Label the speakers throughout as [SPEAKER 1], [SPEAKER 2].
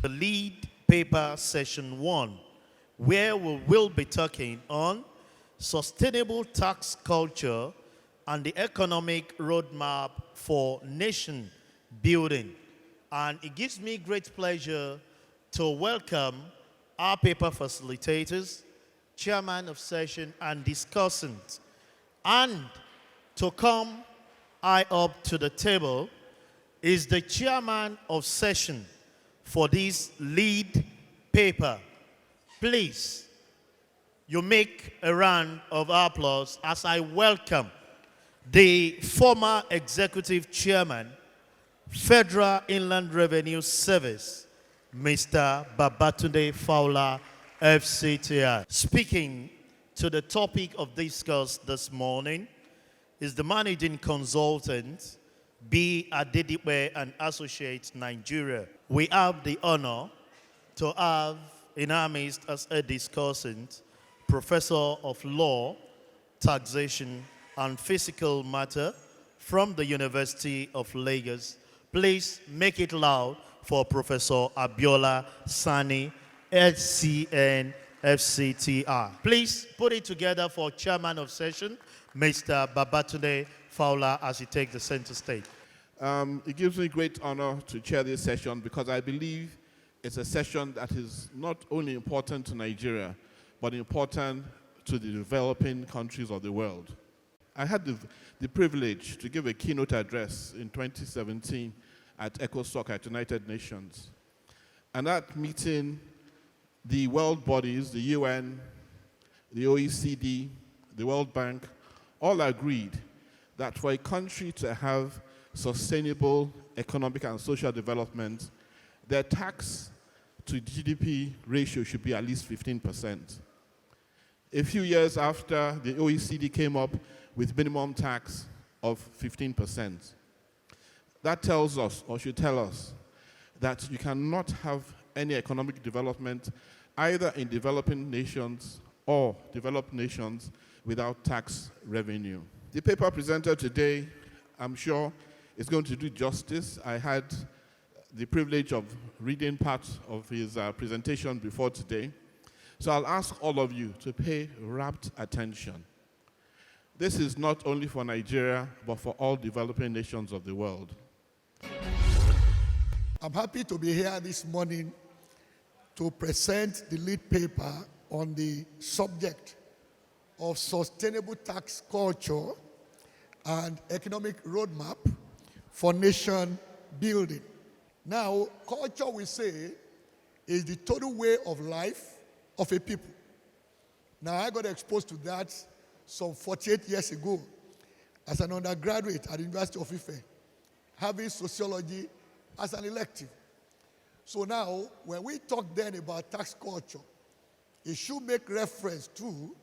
[SPEAKER 1] the lead paper session 1, where we will be talking on sustainable tax culture and the economic roadmap for nation building. And it gives me great pleasure to welcome our paper facilitators, chairman of session and discussant, and to come high up to the table is the chairman of session for this lead paper. Please, you make a round of applause as I welcome the former executive chairman, Federal Inland Revenue Service, Mr. Babatunde Fowler, FCTI. Speaking to the topic of discuss this morning is the managing consultant, B. Adedipe and Associates, Nigeria. We have the honor to have in our midst as a discussant, Professor of Law, Taxation and Fiscal Matter from the University of Lagos. Please make it loud for Professor Abiola Sanni, HCN, FCTI. Please put it together for chairman of session, Mr. Babatunde Fowler, as he takes the center stage.
[SPEAKER 2] It gives me great honor to chair this session because I believe it's a session that is not only important to Nigeria, but important to the developing countries of the world. I had the privilege to give a keynote address in 2017 at ECOSOC at United Nations. And that meeting, the world bodies, the UN, the OECD, the World Bank, all agreed that for a country to have sustainable economic and social development, their tax to GDP ratio should be at least 15%. A few years after, the OECD came up with minimum tax of 15%. That tells us, or should tell us, that you cannot have any economic development either in developing nations or developed nations without tax revenue. The paper presented today, I'm sure, is going to do justice. I had the privilege of reading part of his presentation before today. So I'll ask all of you to pay rapt attention. This is not only for Nigeria, but for all developing nations of the world.
[SPEAKER 3] I'm happy to be here this morning to present the lead paper on the subject of sustainable tax culture and economic roadmap for nation building. Now, culture, we say, is the total way of life of a people. Now, I got exposed to that some 48 years ago as an undergraduate at the University of Ife, having sociology as an elective. So now, when we talk then about tax culture, it should make reference to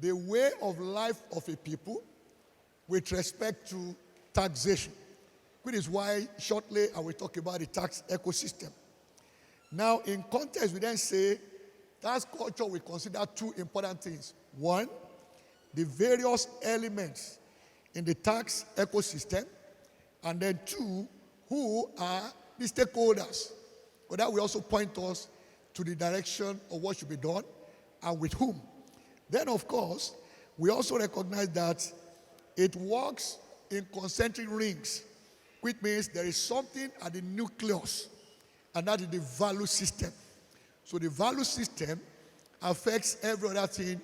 [SPEAKER 3] the way of life of a people with respect to taxation, which is why shortly I will talk about the tax ecosystem. Now, in context, we then say tax culture, we consider two important things. One, the various elements in the tax ecosystem, and then two, who are the stakeholders. But that will also point us to the direction of what should be done and with whom. Then, of course, we also recognize that it works in concentric rings, which means there is something at the nucleus, and that is the value system. So the value system affects every other thing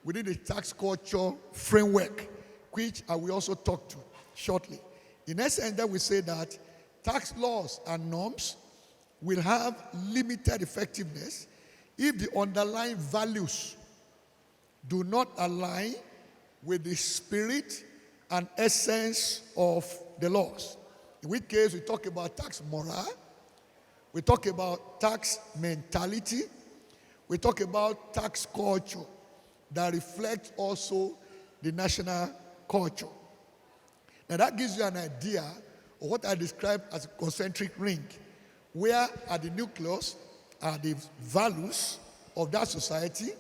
[SPEAKER 3] within the tax culture framework, which I will also talk to shortly. In essence, then we say that tax laws and norms will have limited effectiveness if the underlying values do not align with the spirit and essence of the laws. In which case, we talk about tax morale, we talk about tax mentality, we talk about tax culture that reflects also the national culture. Now that gives you an idea of what I describe as a concentric ring, where at the nucleus are the values of that society.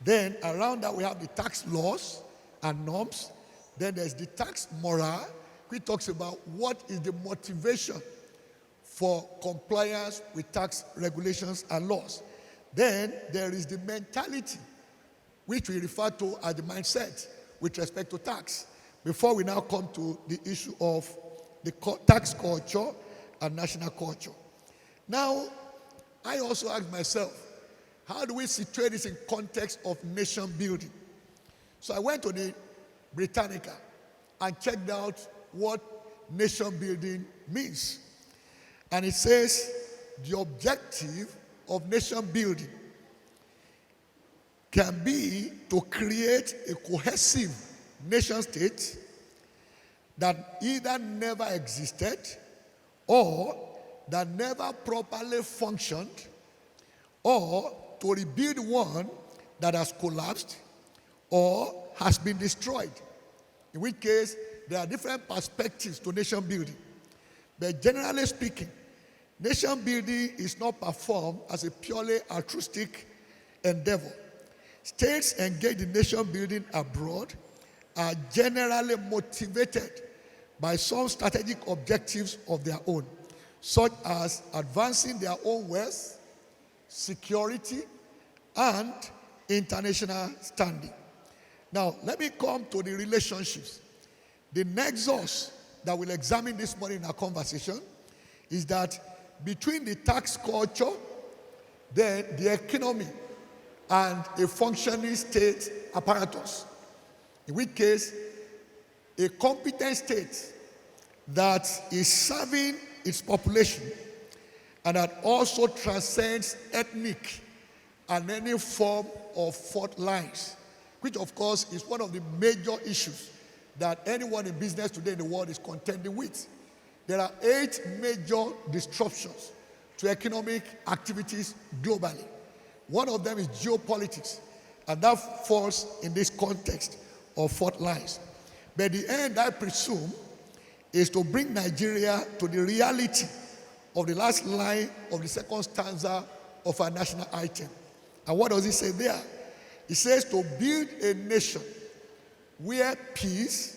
[SPEAKER 3] Then around that we have the tax laws and norms. Then there's the tax morale, which talks about what is the motivation for compliance with tax regulations and laws. Then there is the mentality, which we refer to as the mindset with respect to tax, before we now come to the issue of the tax culture and national culture. Now, I also ask myself, how do we situate this in context of nation building? So I went to the Britannica and checked out what nation building means. And it says the objective of nation building can be to create a cohesive nation state that either never existed or that never properly functioned, or to rebuild one that has collapsed or has been destroyed. In which case, there are different perspectives to nation building. But generally speaking, nation building is not performed as a purely altruistic endeavor. States engaged in nation building abroad are generally motivated by some strategic objectives of their own, such as advancing their own wealth, security, and international standing. Now, let me come to the relationships. The nexus that we'll examine this morning in our conversation is that between the tax culture, then the economy, and a functioning state apparatus, in which case, a competent state that is serving its population and that also transcends ethnic and any form of fault lines, which of course is one of the major issues that anyone in business today in the world is contending with. There are 8 major disruptions to economic activities globally. One of them is geopolitics, and that falls in this context of fault lines. But the end, I presume, is to bring Nigeria to the reality of the last line of the second stanza of our national item. And what does it say there? It says to build a nation where peace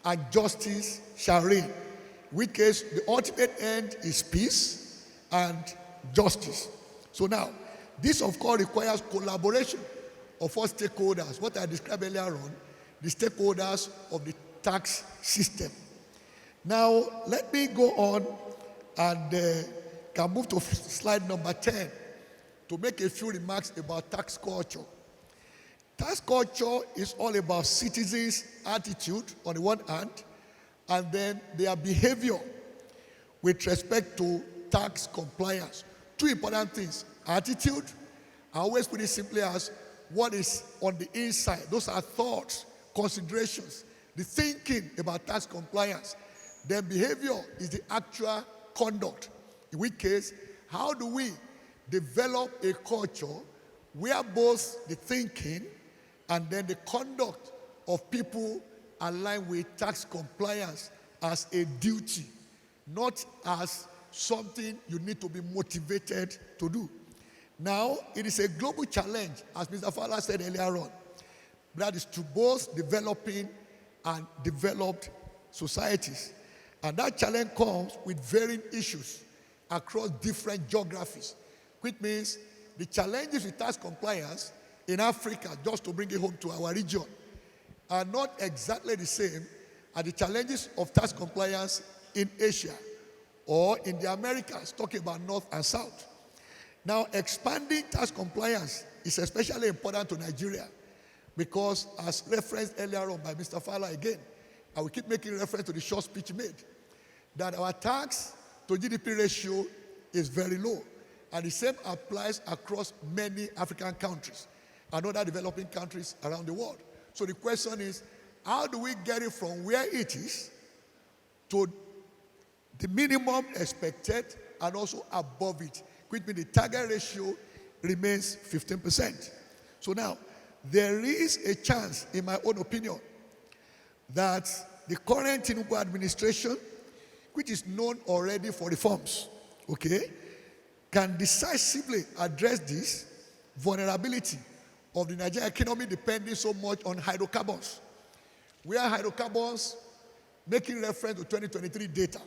[SPEAKER 3] and justice shall reign. In which case, the ultimate end is peace and justice. So now, this of course requires collaboration of all stakeholders, what I described earlier on, the stakeholders of the tax system. Now, let me go on and can move to slide number 10 to make a few remarks about tax culture. Tax culture is all about citizens' attitude on the one hand, and then their behavior with respect to tax compliance. 2 important things: attitude, I always put it simply as what is on the inside. Those are thoughts, considerations, the thinking about tax compliance. Then behavior is the actual conduct. In which case, how do we develop a culture where both the thinking and then the conduct of people align with tax compliance as a duty, not as something you need to be motivated to do? Now, it is a global challenge, as Mr. Fowler said earlier on, that is to both developing and developed societies. And that challenge comes with varying issues across different geographies, which means the challenges with tax compliance in Africa, just to bring it home to our region, are not exactly the same as the challenges of tax compliance in Asia or in the Americas, talking about North and South. Now, expanding tax compliance is especially important to Nigeria because, as referenced earlier on by Mr. Fowler again, I will keep making reference to the short speech made, that our tax to GDP ratio is very low. And the same applies across many African countries and other developing countries around the world. So the question is, how do we get it from where it is to the minimum expected and also above it, which means the target ratio remains 15%. So now, there is a chance, in my own opinion, that the current Tinubu administration, which is known already for reforms, okay, can decisively address this vulnerability of the Nigerian economy depending so much on hydrocarbons. Where hydrocarbons, making reference to 2023 data,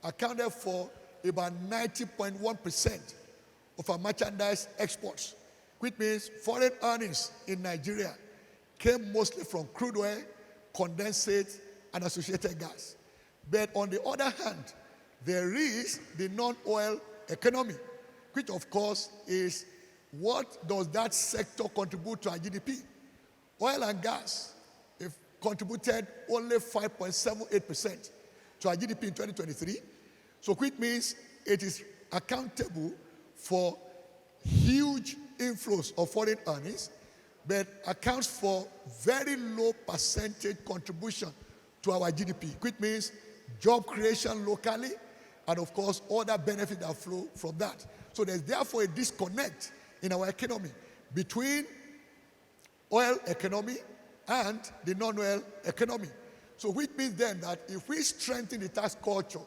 [SPEAKER 3] accounted for about 90.1% of our merchandise exports, which means foreign earnings in Nigeria came mostly from crude oil, condensate, and associated gas. But on the other hand, there is the non-oil economy, which of course is what does that sector contribute to our GDP. Oil and gas contributed only 5.78% to our GDP in 2023. So which means it is accountable for huge inflows of foreign earnings, but accounts for very low percentage contribution to our GDP, which means job creation locally, and of course, other benefits that flow from that. So there's therefore a disconnect in our economy between oil economy and the non-oil economy. So which means then that if we strengthen the tax culture,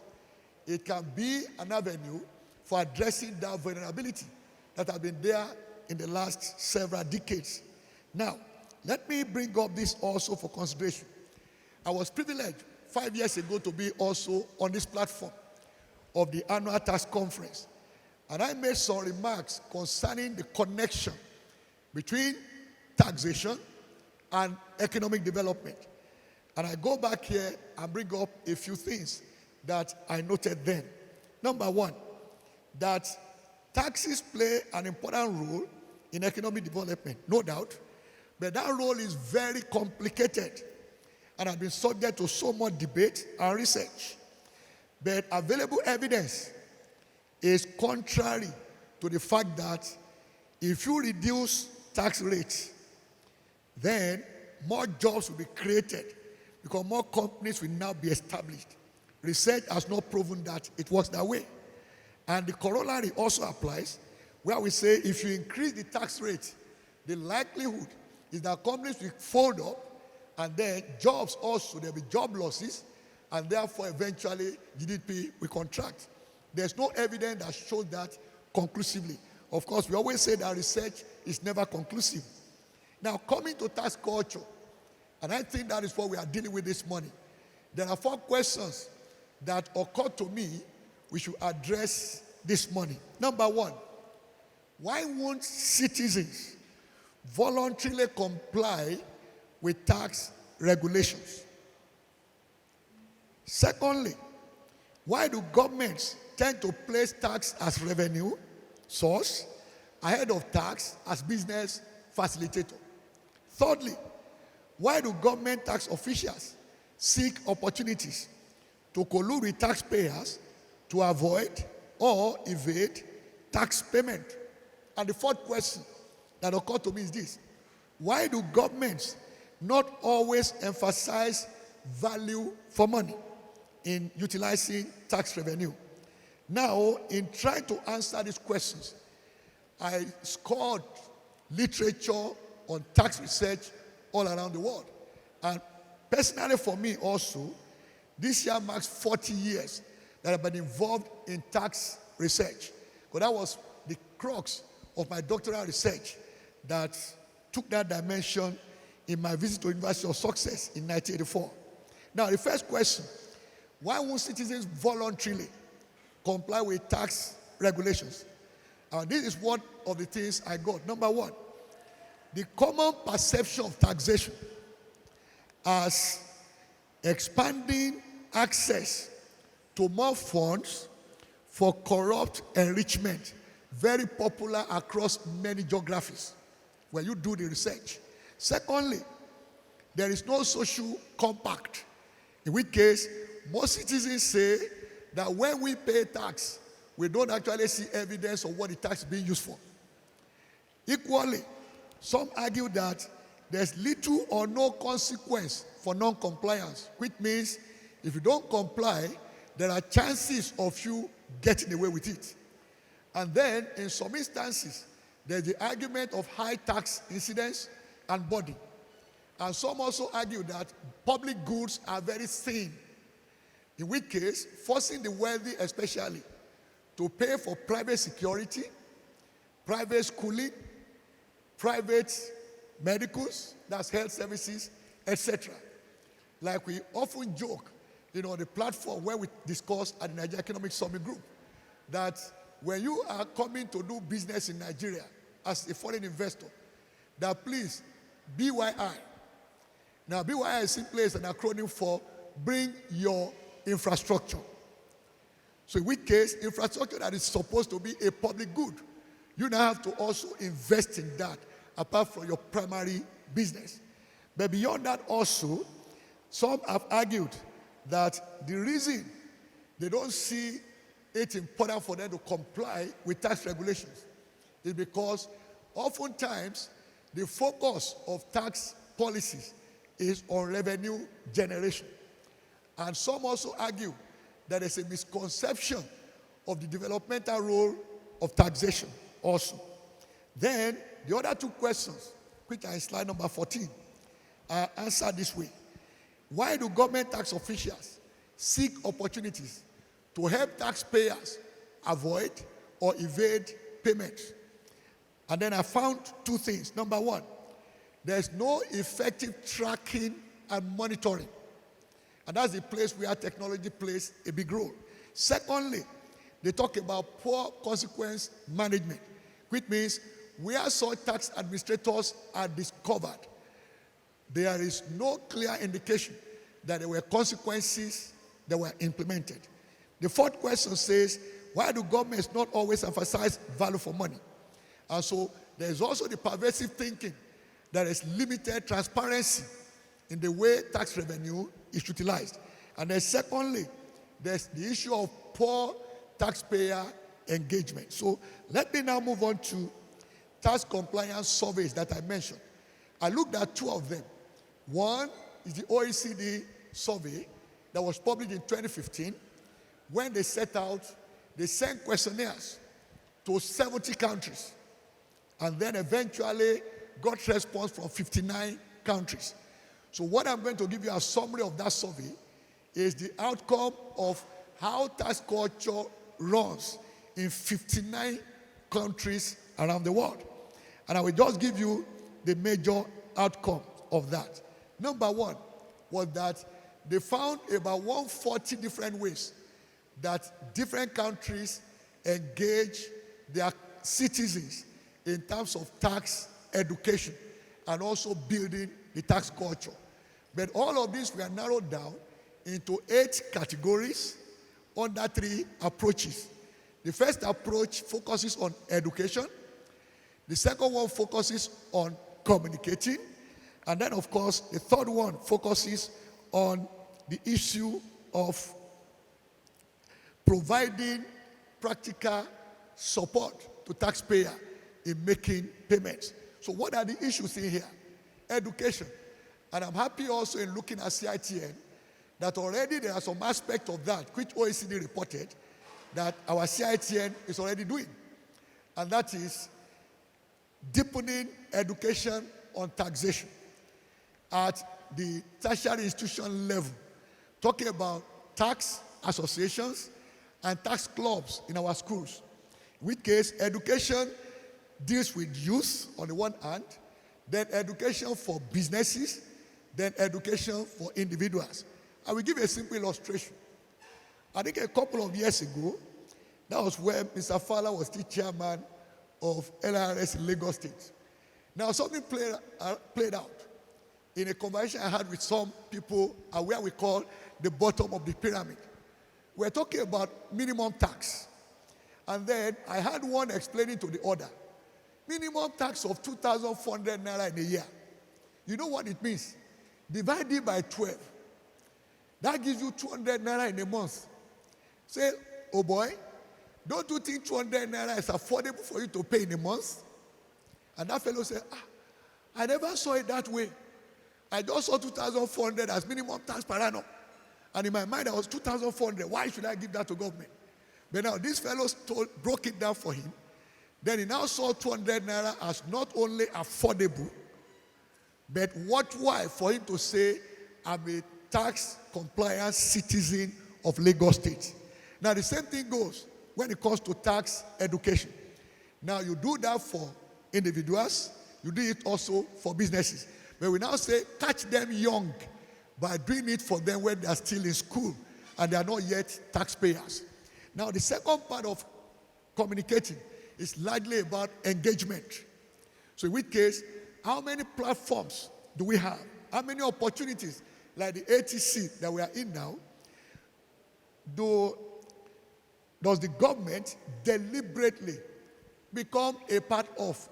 [SPEAKER 3] it can be an avenue for addressing that vulnerability that has been there in the last several decades. Now, let me bring up this also for consideration. I was privileged 5 years ago to be also on this platform of the annual tax conference. And I made some remarks concerning the connection between taxation and economic development. And I go back here and bring up a few things that I noted then. Number one, that taxes play an important role in economic development, no doubt, but that role is very complicated and has been subject to so much debate and research. But available evidence is contrary to the fact that if you reduce tax rates, then more jobs will be created because more companies will now be established. Research has not proven that it works that way. And the corollary also applies, where we say if you increase the tax rate, the likelihood is that companies will fold up, and then jobs also, there will be job losses, and therefore eventually GDP will contract. There's no evidence that shows that conclusively. Of course, we always say that research is never conclusive. Now, coming to tax culture, and I think that is what we are dealing with this morning. There are 4 questions that occur to me we should address this morning. Number 1, why won't citizens voluntarily comply with tax regulations? Secondly, why do governments tend to place tax as revenue source ahead of tax as business facilitator? Thirdly, why do government tax officials seek opportunities to collude with taxpayers to avoid or evade tax payment? And the 4th question that occurred to me is this: why do governments not always emphasize value for money in utilizing tax revenue? Now, in trying to answer these questions, I scoured literature on tax research all around the world. And personally for me also, this year marks 40 years that I've been involved in tax research. Because that was the crux of my doctoral research that took that dimension in my visit to University of Sussex in 1984. Now, the first question: why won't citizens voluntarily comply with tax regulations? And this is one of the things I got. Number 1, the common perception of taxation as expanding access to more funds for corrupt enrichment, very popular across many geographies where you do the research. Secondly, there is no social compact, in which case most citizens say that when we pay tax, we don't actually see evidence of what the tax is being used for. Equally, some argue that there's little or no consequence for non-compliance, which means if you don't comply, there are chances of you getting away with it. And then, in some instances, there's the argument of high tax incidence and burden. And some also argue that public goods are very thin, in which case, forcing the wealthy especially to pay for private security, private schooling, private medicals, that's health services, etc. Like we often joke, the platform where we discuss at the Nigeria Economic Summit Group, that when you are coming to do business in Nigeria as a foreign investor, that please, BYI. Now, BYI is simply an acronym for bring your infrastructure. So in which case, infrastructure that is supposed to be a public good, you now have to also invest in that apart from your primary business. But beyond that also, some have argued that the reason they don't see it important for them to comply with tax regulations is because oftentimes the focus of tax policies is on revenue generation. And some also argue that there's a misconception of the developmental role of taxation also. Then the other two questions, which are in slide number 14, are answered this way. Why do government tax officials seek opportunities to help taxpayers avoid or evade payments? And then I found two things. Number one, there's no effective tracking and monitoring. And that's the place where technology plays a big role. Secondly, they talk about poor consequence management, which means where such tax administrators are discovered, there is no clear indication that there were consequences that were implemented. The fourth question says, why do governments not always emphasize value for money? And so there is also the pervasive thinking that there is limited transparency in the way tax revenue is utilized. And then secondly, there's the issue of poor taxpayer engagement. So let me now move on to tax compliance surveys that I mentioned. I looked at two of them. One is the OECD survey that was published in 2015. When they set out, they sent questionnaires to 70 countries and then eventually got response from 59 countries. So what I'm going to give you a summary of that survey is the outcome of how tax culture runs in 59 countries around the world. And I will just give you the major outcome of that. Number one was that they found about 140 different ways that different countries engage their citizens in terms of tax education and also building the tax culture. But all of these were narrowed down into 8 categories under 3 approaches. The first approach focuses on education. The second one focuses on communicating. And then, of course, the third one focuses on the issue of providing practical support to taxpayer in making payments. So what are the issues in here? Education. And I'm happy also in looking at CITN that already there are some aspects of that which OECD reported that our CITN is already doing. And that is deepening education on taxation at the tertiary institution level, talking about tax associations and tax clubs in our schools. In which case, education deals with youth on the one hand, then education for businesses, then education for individuals. I will give you a simple illustration. I think a couple of years ago, that was when Mr. Fowler was still chairman of LRS in Lagos State. Now, something played out in a conversation I had with some people at where we call the bottom of the pyramid. We're talking about minimum tax. And then I had one explaining to the other. Minimum tax of 2,400 naira in a year. You know what it means? Divide it by 12. That gives you 200 naira in a month. Say, oh boy, don't you think 200 naira is affordable for you to pay in a month? And that fellow said, I never saw it that way. I just saw 2,400 as minimum tax per annum. And in my mind, I was 2,400. Why should I give that to government? But now this fellow broke it down for him. Then he now saw 200 naira as not only affordable, but worthwhile for him to say, I'm a tax compliant citizen of Lagos State. Now the same thing goes when it comes to tax education. Now you do that for individuals, you do it also for businesses. But we now say, catch them young by doing it for them when they are still in school and they are not yet taxpayers. Now the second part of communicating. It's largely about engagement. So in which case, how many platforms do we have? How many opportunities, like the ATC that we are in now, does the government deliberately become a part of?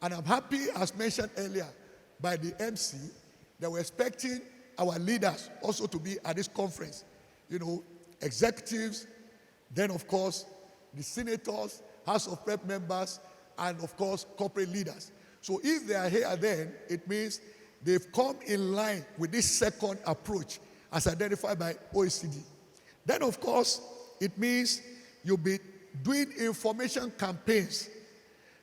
[SPEAKER 3] And I'm happy, as mentioned earlier by the MC, that we're expecting our leaders also to be at this conference. You know, executives, then of course, the senators, House of Rep members, and of course, corporate leaders. So if they are here then, it means they've come in line with this second approach as identified by OECD. Then of course, it means you'll be doing information campaigns.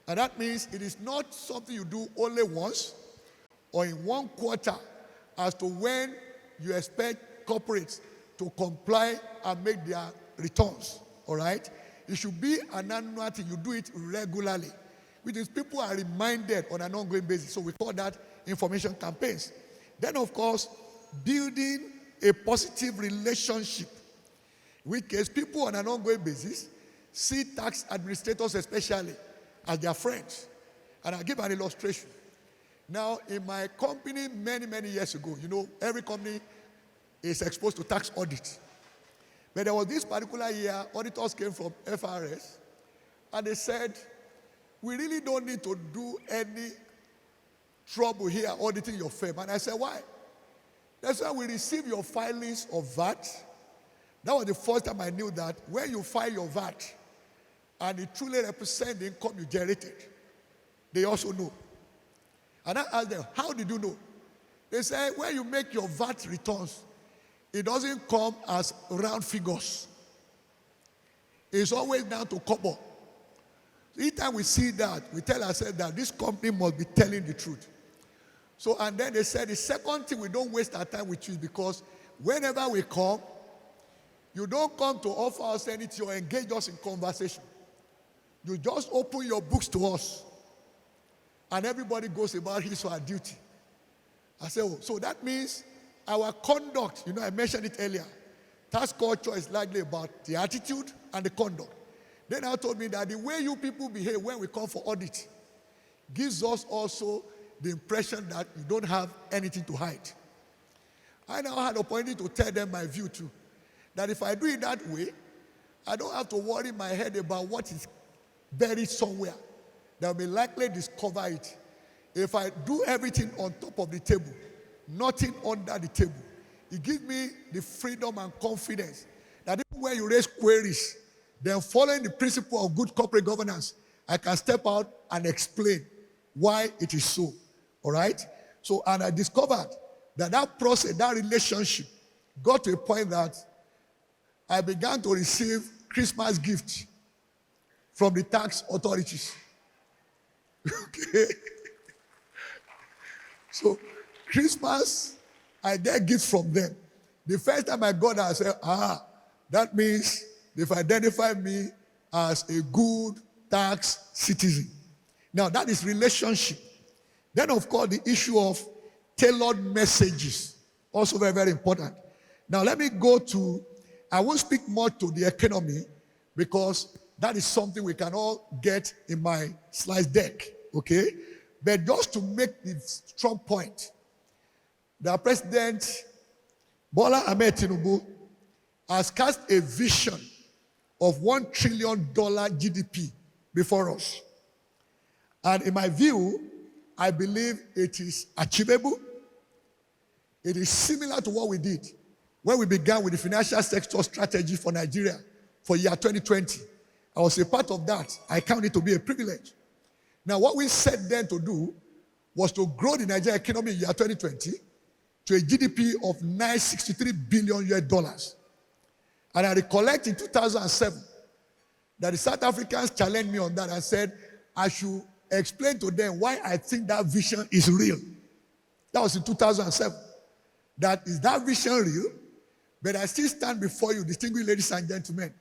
[SPEAKER 3] And that means it is not something you do only once or in one quarter as to when you expect corporates to comply and make their returns, all right? It should be an annual thing. You do it regularly, which is people are reminded on an ongoing basis. So we call that information campaigns. Then, of course, building a positive relationship, in which case people on an ongoing basis see tax administrators especially as their friends. And I'll give an illustration. Now, in my company many, many years ago, you know, every company is exposed to tax audit. But there was this particular year, auditors came from FRS, and they said, we really don't need to do any trouble here auditing your firm. And I said, why? That's why we receive your filings of VAT. That was the first time I knew that when you file your VAT, and it truly represents the income you generated, they also know. And I asked them, how did you know? They said, when you make your VAT returns, it doesn't come as round figures. It's always down to kobo. Each time we see that, we tell ourselves that this company must be telling the truth. So, and then they said, the second thing, we don't waste our time with you because whenever we come, you don't come to offer us anything or engage us in conversation. You just open your books to us. And everybody goes about his or her duty. I said, oh, so that means our conduct, you know, I mentioned it earlier. Tax culture is largely about the attitude and the conduct. Then I told me that the way you people behave when we come for audit gives us also the impression that you don't have anything to hide. I now had the opportunity to tell them my view too. That if I do it that way, I don't have to worry my head about what is buried somewhere. They'll be likely discover it. If I do everything on top of the table, nothing under the table, it gives me the freedom and confidence that even when you raise queries, then following the principle of good corporate governance, I can step out and explain why it is so. All right? So, and I discovered that that process, that relationship, got to a point that I began to receive Christmas gifts from the tax authorities. Okay? So, Christmas, I get gifts from them. The first time I got that, I said, that means they've identified me as a good tax citizen. Now, that is relationship. Then, of course, the issue of tailored messages, also very, very important. Now, let me go to, I won't speak more to the economy because that is something we can all get in my slide deck, okay? But just to make the strong point, the President Bola Ahmed Tinubu has cast a vision of $1 trillion GDP before us. And in my view, I believe it is achievable. It is similar to what we did when we began with the financial sector strategy for Nigeria for year 2020. I was a part of that. I count it to be a privilege. Now, what we set then to do was to grow the Nigerian economy in year 2020 to a GDP of $963 billion US. And I recollect in 2007 that the South Africans challenged me on that and said I should explain to them why I think that vision is real. That was in 2007. Is that vision real? But I still stand before you, distinguished ladies and gentlemen,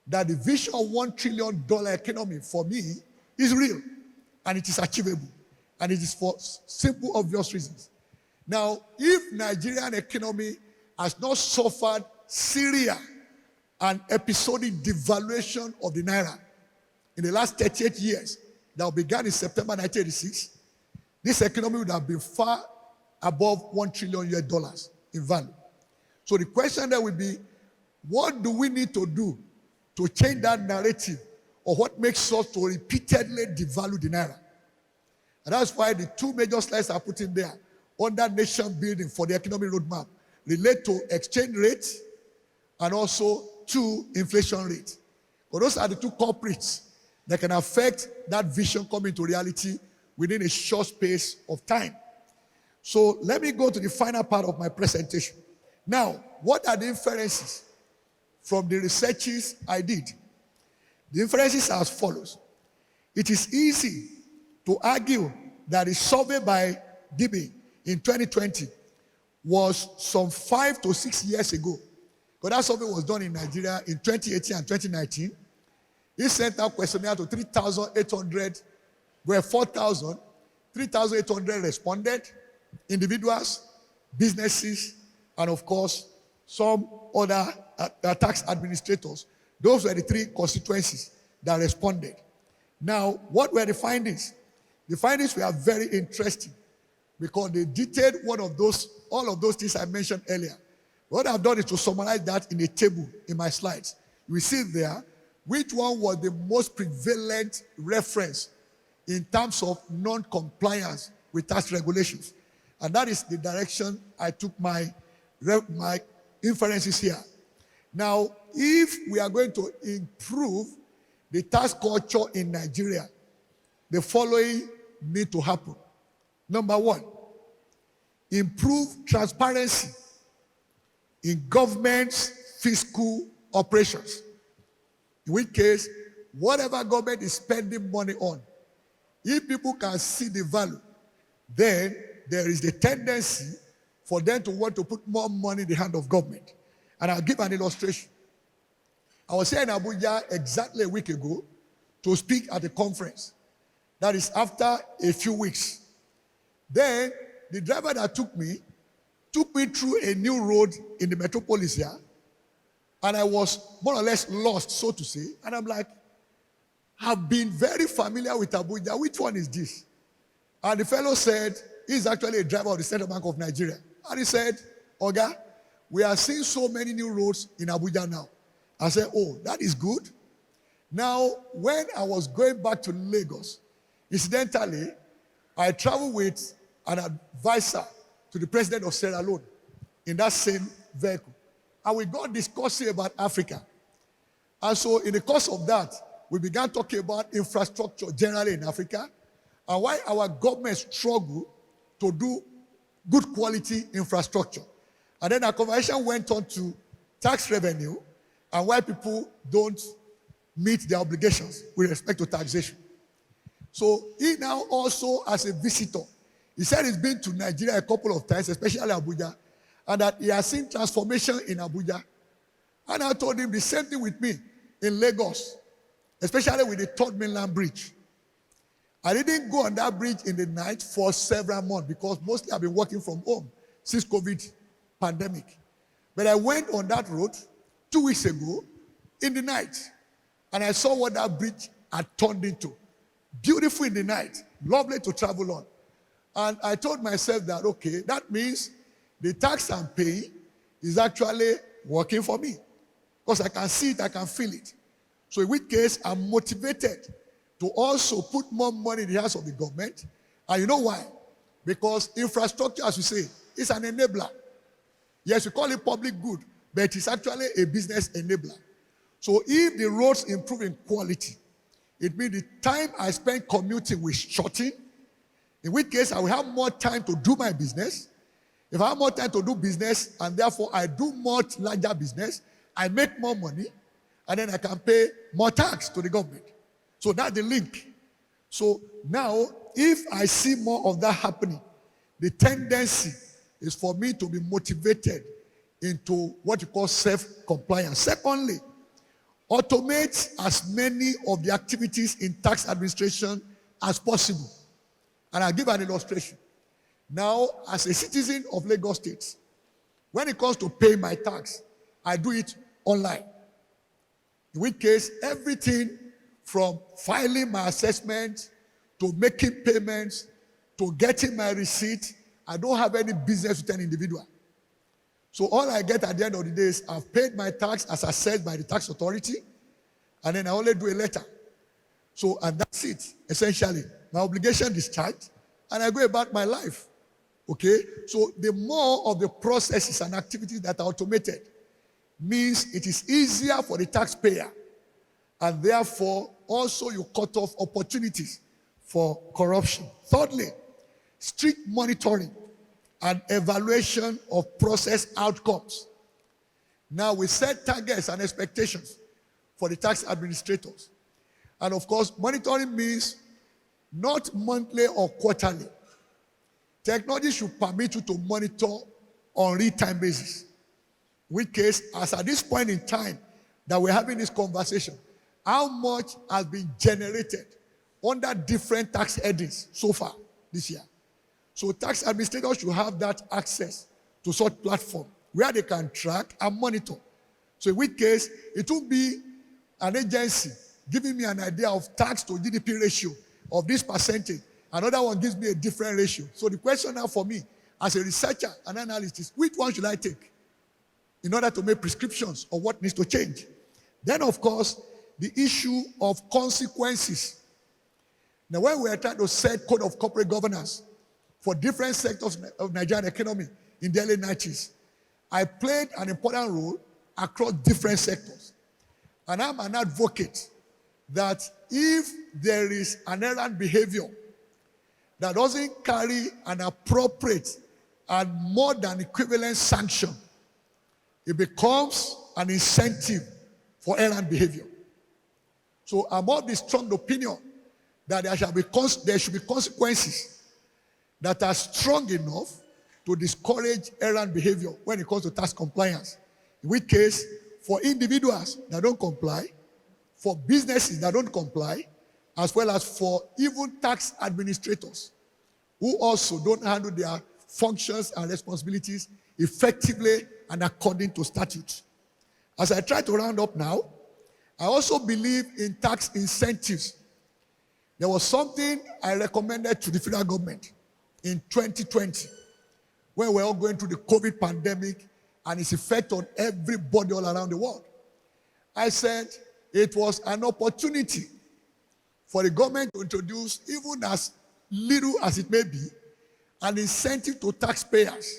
[SPEAKER 3] that the vision of $1 trillion economy for me is real and it is achievable. And it is for simple, obvious reasons. Now, if Nigerian economy has not suffered severe and episodic devaluation of the naira, in the last 38 years that began in September 1986, this economy would have been far above $1 trillion in value. So the question there will be, what do we need to do to change that narrative, or what makes us to repeatedly devalue the naira? And that's why the two major slides I put in there under nation building for the economic roadmap relate to exchange rates and also to inflation rate. But those are the two culprits that can affect that vision coming to reality within a short space of time. So let me go to the final part of my presentation. Now, what are the inferences from the researches I did? The inferences are as follows. It is easy to argue that the survey by Adedipe in 2020 was some 5 to 6 years ago. Because that survey was done in Nigeria in 2018 and 2019. He sent out questionnaire to 3,800, where 3,800 responded, individuals, businesses, and of course, some other tax administrators. Those were the three constituencies that responded. Now, what were the findings? The findings were very interesting because they detailed all of those things I mentioned earlier. What I've done is to summarize that in a table in my slides. You will see there which one was the most prevalent reference in terms of non-compliance with tax regulations. And that is the direction I took my inferences here. Now, if we are going to improve the tax culture in Nigeria, the following need to happen. Number one, improve transparency in government's fiscal operations. In which case, whatever government is spending money on, if people can see the value, then there is the tendency for them to want to put more money in the hand of government. And I'll give an illustration. I was here in Abuja exactly a week ago to speak at a conference. That is after a few weeks. Then the driver that took me through a new road in the metropolis here, and I was more or less lost, so to say. And I'm like, I've been very familiar with Abuja. Which one is this? And the fellow said, he's actually a driver of the Central Bank of Nigeria. And he said, Oga, we are seeing so many new roads in Abuja now. I said, oh, that is good. Now, when I was going back to Lagos, incidentally, I traveled with an advisor to the president of Sierra Leone in that same vehicle. And we got discussing about Africa. And so in the course of that, we began talking about infrastructure generally in Africa and why our government struggle to do good quality infrastructure. And then our conversation went on to tax revenue and why people don't meet their obligations with respect to taxation. So he now also, as a visitor, he said he's been to Nigeria a couple of times, especially Abuja, and that he has seen transformation in Abuja. And I told him the same thing with me in Lagos, especially with the Third Mainland Bridge. I didn't go on that bridge in the night for several months because mostly I've been working from home since COVID pandemic. But I went on that road 2 weeks ago in the night, and I saw what that bridge had turned into. Beautiful in the night, lovely to travel on. And I told myself that, okay, that means the tax I'm paying is actually working for me. Because I can see it, I can feel it. So in which case, I'm motivated to also put more money in the hands of the government. And you know why? Because infrastructure, as you say, is an enabler. Yes, we call it public good, but it's actually a business enabler. So if the roads improve in quality, it means the time I spend commuting will shorten, in which case I will have more time to do my business. If I have more time to do business, and therefore I do much larger business, I make more money, and then I can pay more tax to the government. So that's the link. So now, if I see more of that happening, the tendency is for me to be motivated into what you call self-compliance. Secondly, automate as many of the activities in tax administration as possible. And I'll give an illustration. Now, as a citizen of Lagos State, when it comes to paying my tax, I do it online. In which case, everything from filing my assessment to making payments to getting my receipt. I don't have any business with an individual. So all I get at the end of the day is I've paid my tax as assessed by the tax authority, and then I only do a letter. So, and that's it, essentially. My obligation discharged, and I go about my life. Okay? So the more of the processes and activities that are automated means it is easier for the taxpayer, and therefore also you cut off opportunities for corruption. Thirdly, strict monitoring and evaluation of process outcomes. Now we set targets and expectations for the tax administrators. And of course, monitoring means not monthly or quarterly. Technology should permit you to monitor on real-time basis. In which case, as at this point in time that we're having this conversation, how much has been generated under different tax headings so far this year? So tax administrators should have that access to such platform where they can track and monitor. So in which case, it will be an agency giving me an idea of tax to GDP ratio of this percentage. Another one gives me a different ratio. So the question now for me, as a researcher and analyst, is which one should I take in order to make prescriptions of what needs to change? Then, of course, the issue of consequences. Now, when we are trying to set code of corporate governance for different sectors of Nigerian economy in the early 90s, I played an important role across different sectors. And I'm an advocate that if there is an errant behavior that doesn't carry an appropriate and more than equivalent sanction, it becomes an incentive for errant behavior. So I'm of the strong opinion that there should be consequences that are strong enough to discourage errant behavior when it comes to tax compliance. In which case, for individuals that don't comply, for businesses that don't comply, as well as for even tax administrators who also don't handle their functions and responsibilities effectively and according to statutes. As I try to round up now, I also believe in tax incentives. There was something I recommended to the federal government in 2020 when we were all going through the COVID pandemic and its effect on everybody all around the world. I said it was an opportunity for the government to introduce, even as little as it may be, an incentive to taxpayers.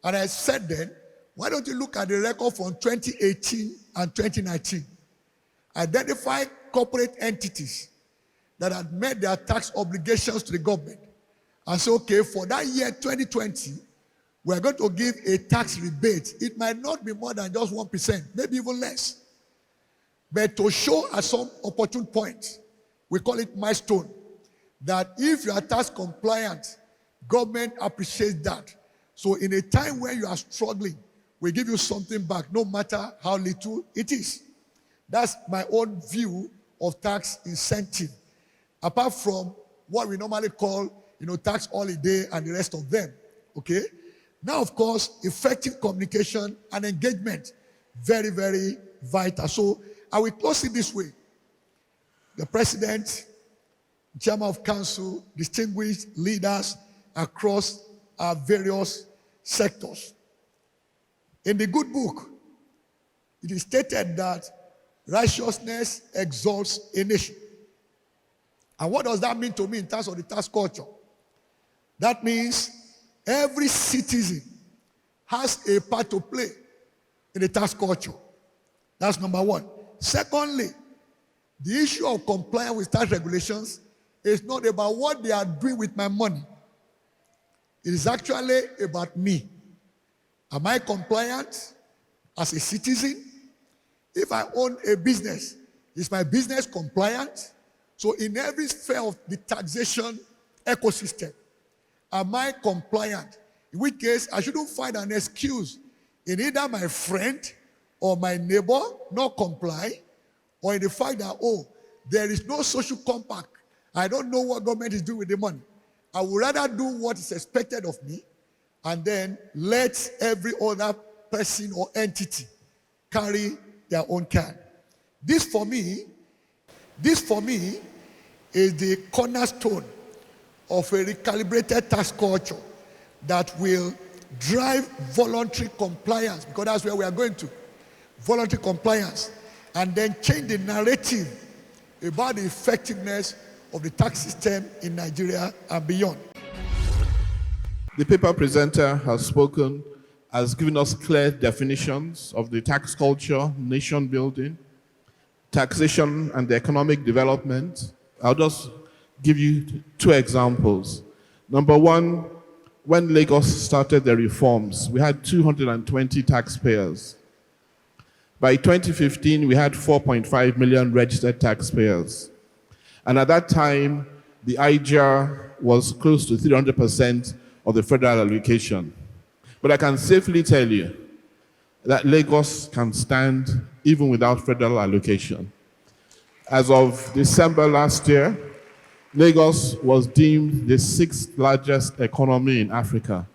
[SPEAKER 3] And I said then, why don't you look at the record from 2018 and 2019? Identify corporate entities that had met their tax obligations to the government and say, okay, for that year 2020, we're going to give a tax rebate. It might not be more than just 1%, maybe even less. But to show at some opportune point, we call it milestone, that if you are tax compliant, government appreciates that. So in a time where you are struggling, we give you something back, no matter how little it is. That's my own view of tax incentive. Apart from what we normally call, tax holiday and the rest of them. Okay? Now, of course, effective communication and engagement, very, very vital. So I will close it this way. The president, chairman of council, distinguished leaders across our various sectors. In the good book, it is stated that righteousness exalts a nation. And what does that mean to me in terms of the tax culture? That means every citizen has a part to play in the tax culture. That's number one. Secondly, the issue of compliance with tax regulations is not about what they are doing with my money. It is actually about me. Am I compliant as a citizen? If I own a business, is my business compliant? So in every sphere of the taxation ecosystem, am I compliant? In which case, I shouldn't find an excuse in either my friend or my neighbor not comply, or in the fact that, there is no social compact. I don't know what government is doing with the money. I would rather do what is expected of me and then let every other person or entity carry their own can. This, for me, This, for me, is the cornerstone of a recalibrated tax culture that will drive voluntary compliance, because that's where we are going to. Voluntary compliance, and then change the narrative about the effectiveness of the tax system in Nigeria and beyond.
[SPEAKER 2] The paper presenter has spoken, has given us clear definitions of the tax culture, nation building, taxation, and the economic development. I'll just give you two examples. Number one, when Lagos started the reforms, we had 220 taxpayers. By 2015, we had 4.5 million registered taxpayers. And at that time, the IGR was close to 300% of the federal allocation. But I can safely tell you that Lagos can stand even without federal allocation. As of December last year, Lagos was deemed the 6th largest economy in Africa,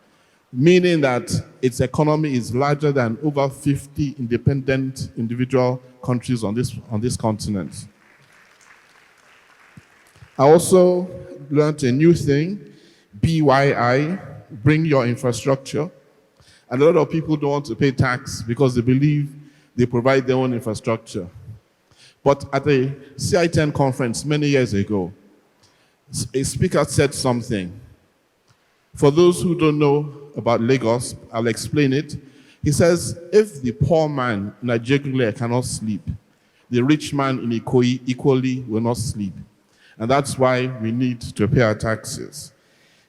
[SPEAKER 2] meaning that its economy is larger than over 50 independent individual countries on this continent. I also learned a new thing, BYI, bring your infrastructure. And a lot of people don't want to pay tax because they believe they provide their own infrastructure. But at a CI10 conference many years ago, a speaker said something. For those who don't know about Lagos, I'll explain it. He says, if the poor man in Ajegunle cannot sleep, the rich man in Ikoyi equally will not sleep. And that's why we need to pay our taxes.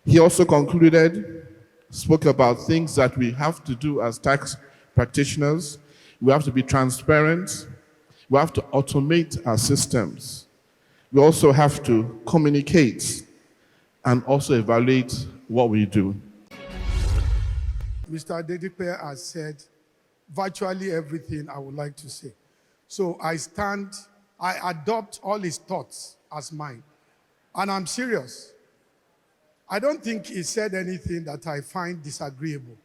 [SPEAKER 2] He also concluded, spoke about things that we have to do as tax practitioners. We have to be transparent. We have to automate our systems. We also have to communicate and also evaluate what we do.
[SPEAKER 4] Mr. Adedipe has said virtually everything I would like to say. So I adopt all his thoughts as mine. And I'm serious. I don't think he said anything that I find disagreeable.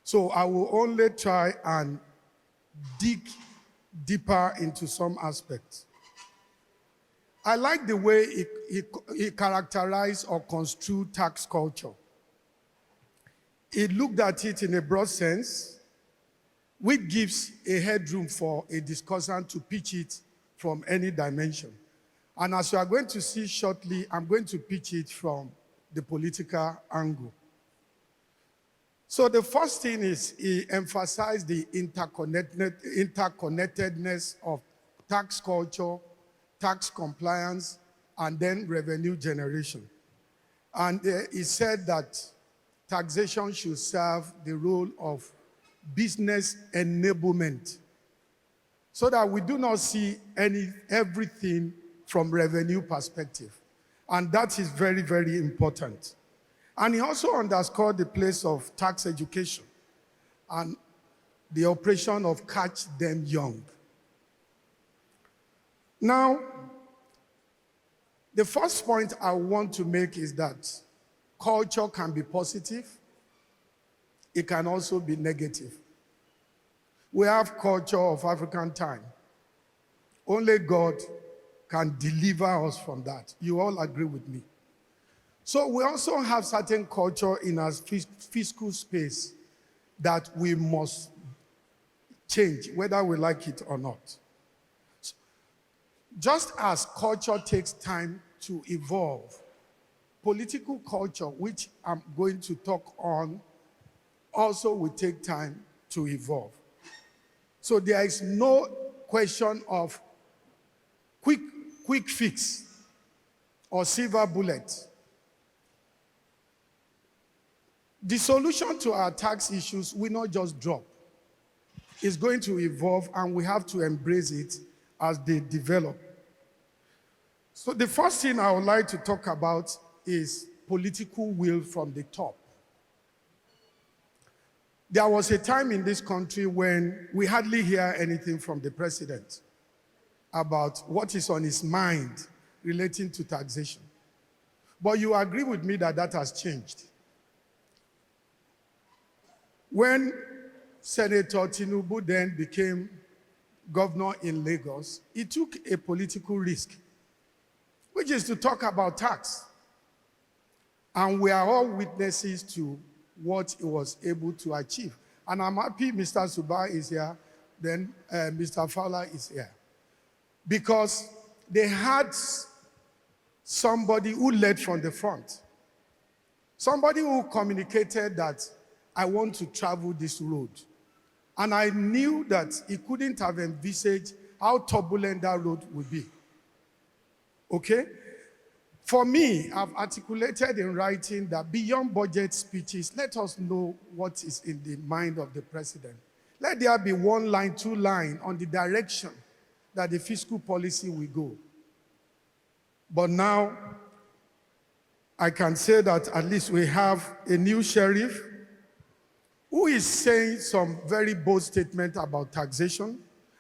[SPEAKER 4] So I will only try and dig deeper into some aspects. I like the way he characterized or construed tax culture. He looked at it in a broad sense, which gives a headroom for a discussant to pitch it from any dimension. And as you are going to see shortly, I'm going to pitch it from the political angle. So the first thing is he emphasized the interconnectedness of tax culture, tax compliance, and then revenue generation. And he said that taxation should serve the role of business enablement so that we do not see everything from revenue perspective. And that is very, very important. And he also underscored the place of tax education and the operation of catch them young. Now, the first point I want to make is that culture can be positive. It can also be negative. We have culture of African time. Only God can deliver us from that. You all agree with me. So we also have certain culture in our fiscal space that we must change, whether we like it or not. Just as culture takes time to evolve, political culture, which I'm going to talk on, also will take time to evolve. So there is no question of quick fix or silver bullet. The solution to our tax issues will not just drop. It's going to evolve, and we have to embrace it as they develop. So the first thing I would like to talk about is political will from the top. There was a time in this country when we hardly hear anything from the president about what is on his mind relating to taxation. But you agree with me that that has changed. When Senator Tinubu then became governor in Lagos, he took a political risk which is to talk about tax. And we are all witnesses to what he was able to achieve. And I'm happy Mr. Suba is here, then Mr. Fowler is here. Because they had somebody who led from the front. Somebody who communicated that I want to travel this road. And I knew that he couldn't have envisaged how turbulent that road would be. Okay? For me, I've articulated in writing that beyond budget speeches, let us know what is in the mind of the president. Let there be one line, two line on the direction that the fiscal policy will go. But now, I can say that at least we have a new sheriff who is saying some very bold statements about taxation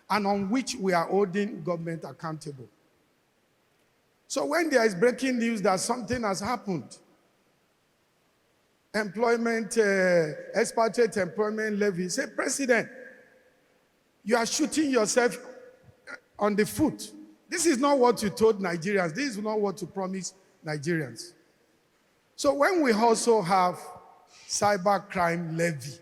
[SPEAKER 4] and on which we are holding government accountable. So when there is breaking news that something has happened, expatriate employment levy, say, President, you are shooting yourself on the foot. This is not what you told Nigerians. This is not what you promised Nigerians. So when we also have cybercrime levy,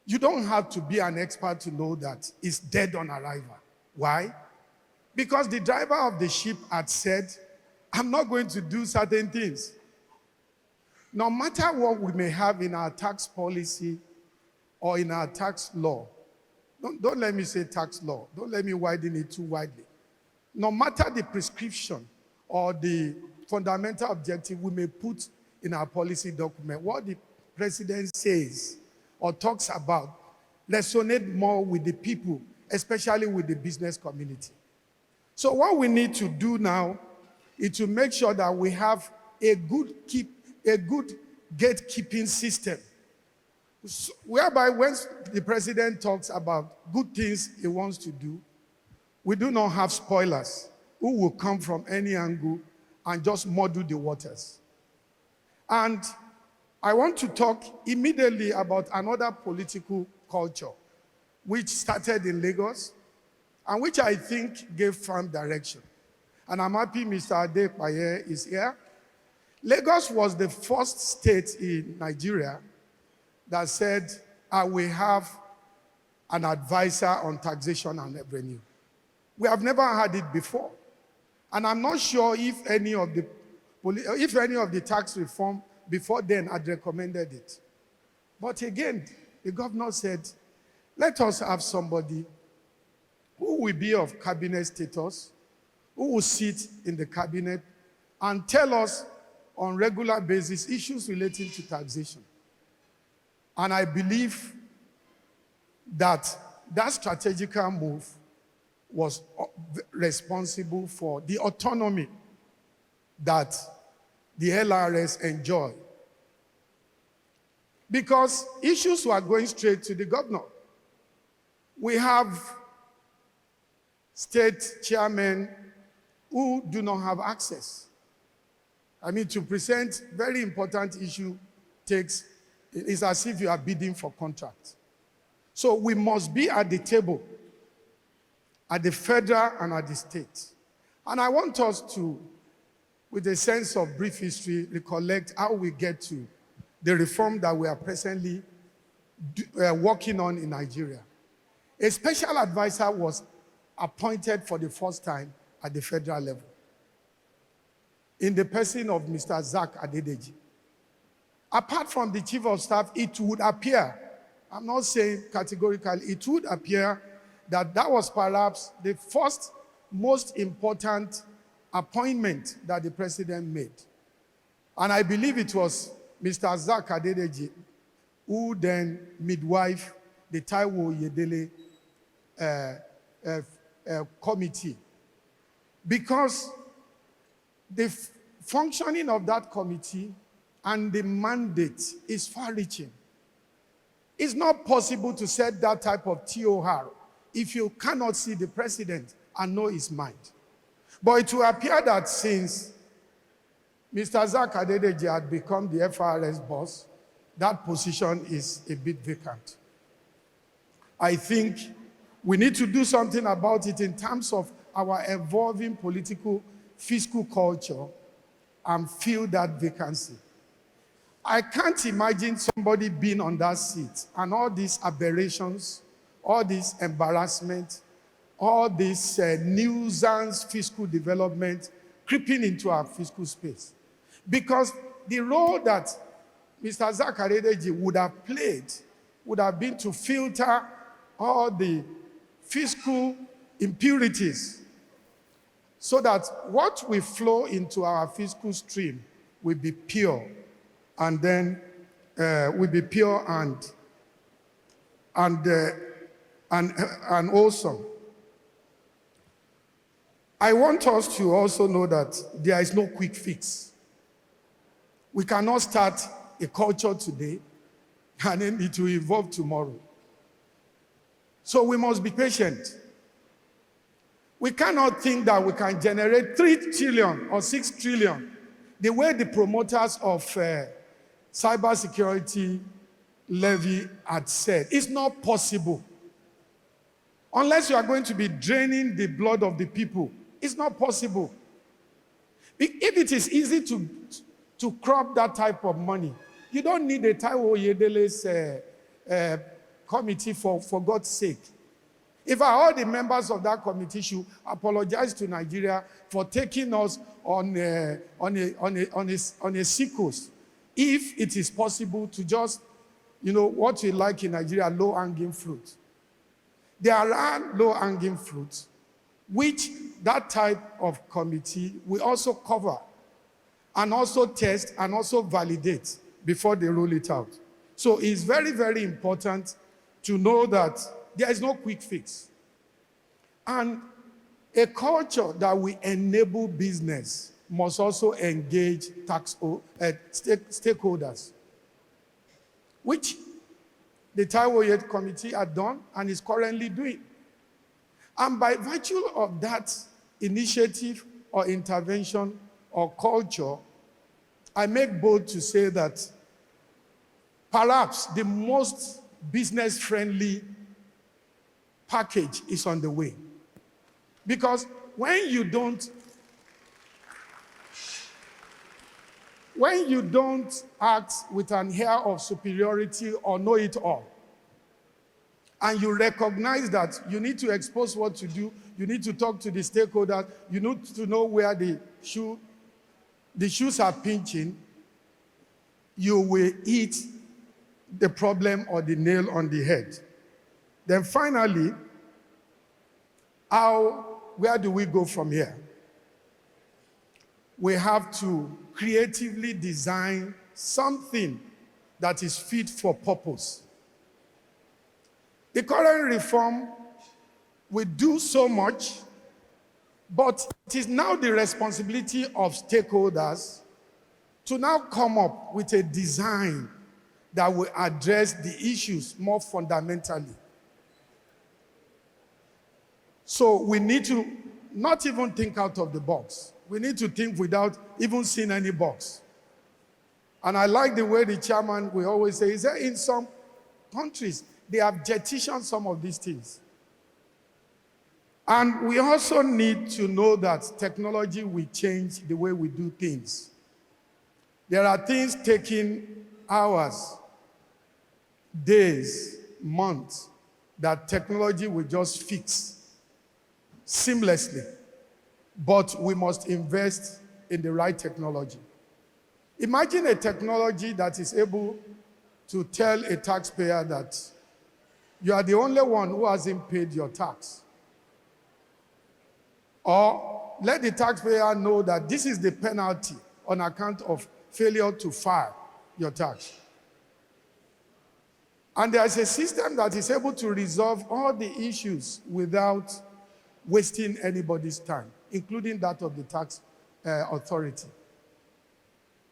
[SPEAKER 4] you don't have to be an expert to know that it's dead on arrival. Why? Because the driver of the ship had said, I'm not going to do certain things. No matter what we may have in our tax policy or in our tax law, don't let me say tax law. Don't let me widen it too widely. No matter the prescription or the fundamental objective we may put in our policy document, what the president says or talks about resonate more with the people, especially with the business community. So what we need to do now is to make sure that we have a good gatekeeping system, whereby when the president talks about good things he wants to do, we do not have spoilers who will come from any angle and just muddle the waters. And I want to talk immediately about another political culture which started in Lagos and which I think gave firm direction. And I'm happy Mr. Adedipe is here. Lagos was the first state in Nigeria that said, I will have an advisor on taxation and revenue. We have never had it before. And I'm not sure if any of the tax reform before then had recommended it. But again, the governor said, let us have somebody who will be of cabinet status, who will sit in the cabinet and tell us on regular basis issues relating to taxation. And I believe that that strategical move was responsible for the autonomy that the LRS enjoy. Because issues were going straight to the governor. We have state chairmen who do not have access. I mean, to present very important issue is as if you are bidding for contract. So we must be at the table, at the federal and at the state. And I want us to, with a sense of brief history, recollect how we get to the reform that we are presently working on in Nigeria. A special advisor was appointed for the first time at the federal level in the person of Mr. Zach Adedipe. Apart from the chief of staff, it would appear, I'm not saying categorically, it would appear that that was perhaps the first most important appointment that the president made. And I believe it was Mr. Zach Adedipe who then midwife the Taiwo Yedele committee. Because the functioning of that committee and the mandate is far-reaching. It's not possible to set that type of TOR if you cannot see the president and know his mind. But it will appear that since Mr. Zach Adedipe had become the FRS boss, that position is a bit vacant. I think we need to do something about it in terms of our evolving political fiscal culture and fill that vacancy. I can't imagine somebody being on that seat and all these aberrations, all this embarrassment, all this nuisance fiscal development creeping into our fiscal space. Because the role that Mr. Zachary Adedeji would have played would have been to filter all the fiscal impurities so that what will flow into our fiscal stream will be pure, and then will be pure and awesome. I want us to also know that there is no quick fix. We cannot start a culture today and then it will evolve tomorrow. So we must be patient. We cannot think that we can generate 3 trillion or 6 trillion the way the promoters of cybersecurity levy had said. It's not possible. Unless you are going to be draining the blood of the people, it's not possible. If it is easy to crop that type of money, you don't need a Taiwo Yedele's committee for God's sake. If all the members of that committee should apologize to Nigeria for taking us on a sequence, if it is possible to just, what we like in Nigeria, low-hanging fruit. There are low-hanging fruits, which that type of committee will also cover and also test and also validate before they roll it out. So it's very, very important to know that there is no quick fix. And a culture that will enable business must also engage stakeholders, which the Taiwo Yed Committee had done and is currently doing. And by virtue of that initiative or intervention or culture, I make bold to say that perhaps the most business-friendly package is on the way. Because when you don't act with an air of superiority or know it all, and you recognize that you need to expose what to do, you need to talk to the stakeholders, you need to know where the shoes are pinching, you will hit the problem or the nail on the head. Then finally, where do we go from here? We have to creatively design something that is fit for purpose. The current reform will do so much, but it is now the responsibility of stakeholders to now come up with a design that will address the issues more fundamentally. So we need to not even think out of the box. We need to think without even seeing any box. And I like the way the chairman will always say, is that in some countries, they have jettisoned some of these things. And we also need to know that technology will change the way we do things. There are things taking hours, days, months, that technology will just fix seamlessly. But we must invest in the right technology. Imagine a technology that is able to tell a taxpayer that you are the only one who hasn't paid your tax. Or let the taxpayer know that this is the penalty on account of failure to file your tax. And there is a system that is able to resolve all the issues without wasting anybody's time, including that of the tax authority.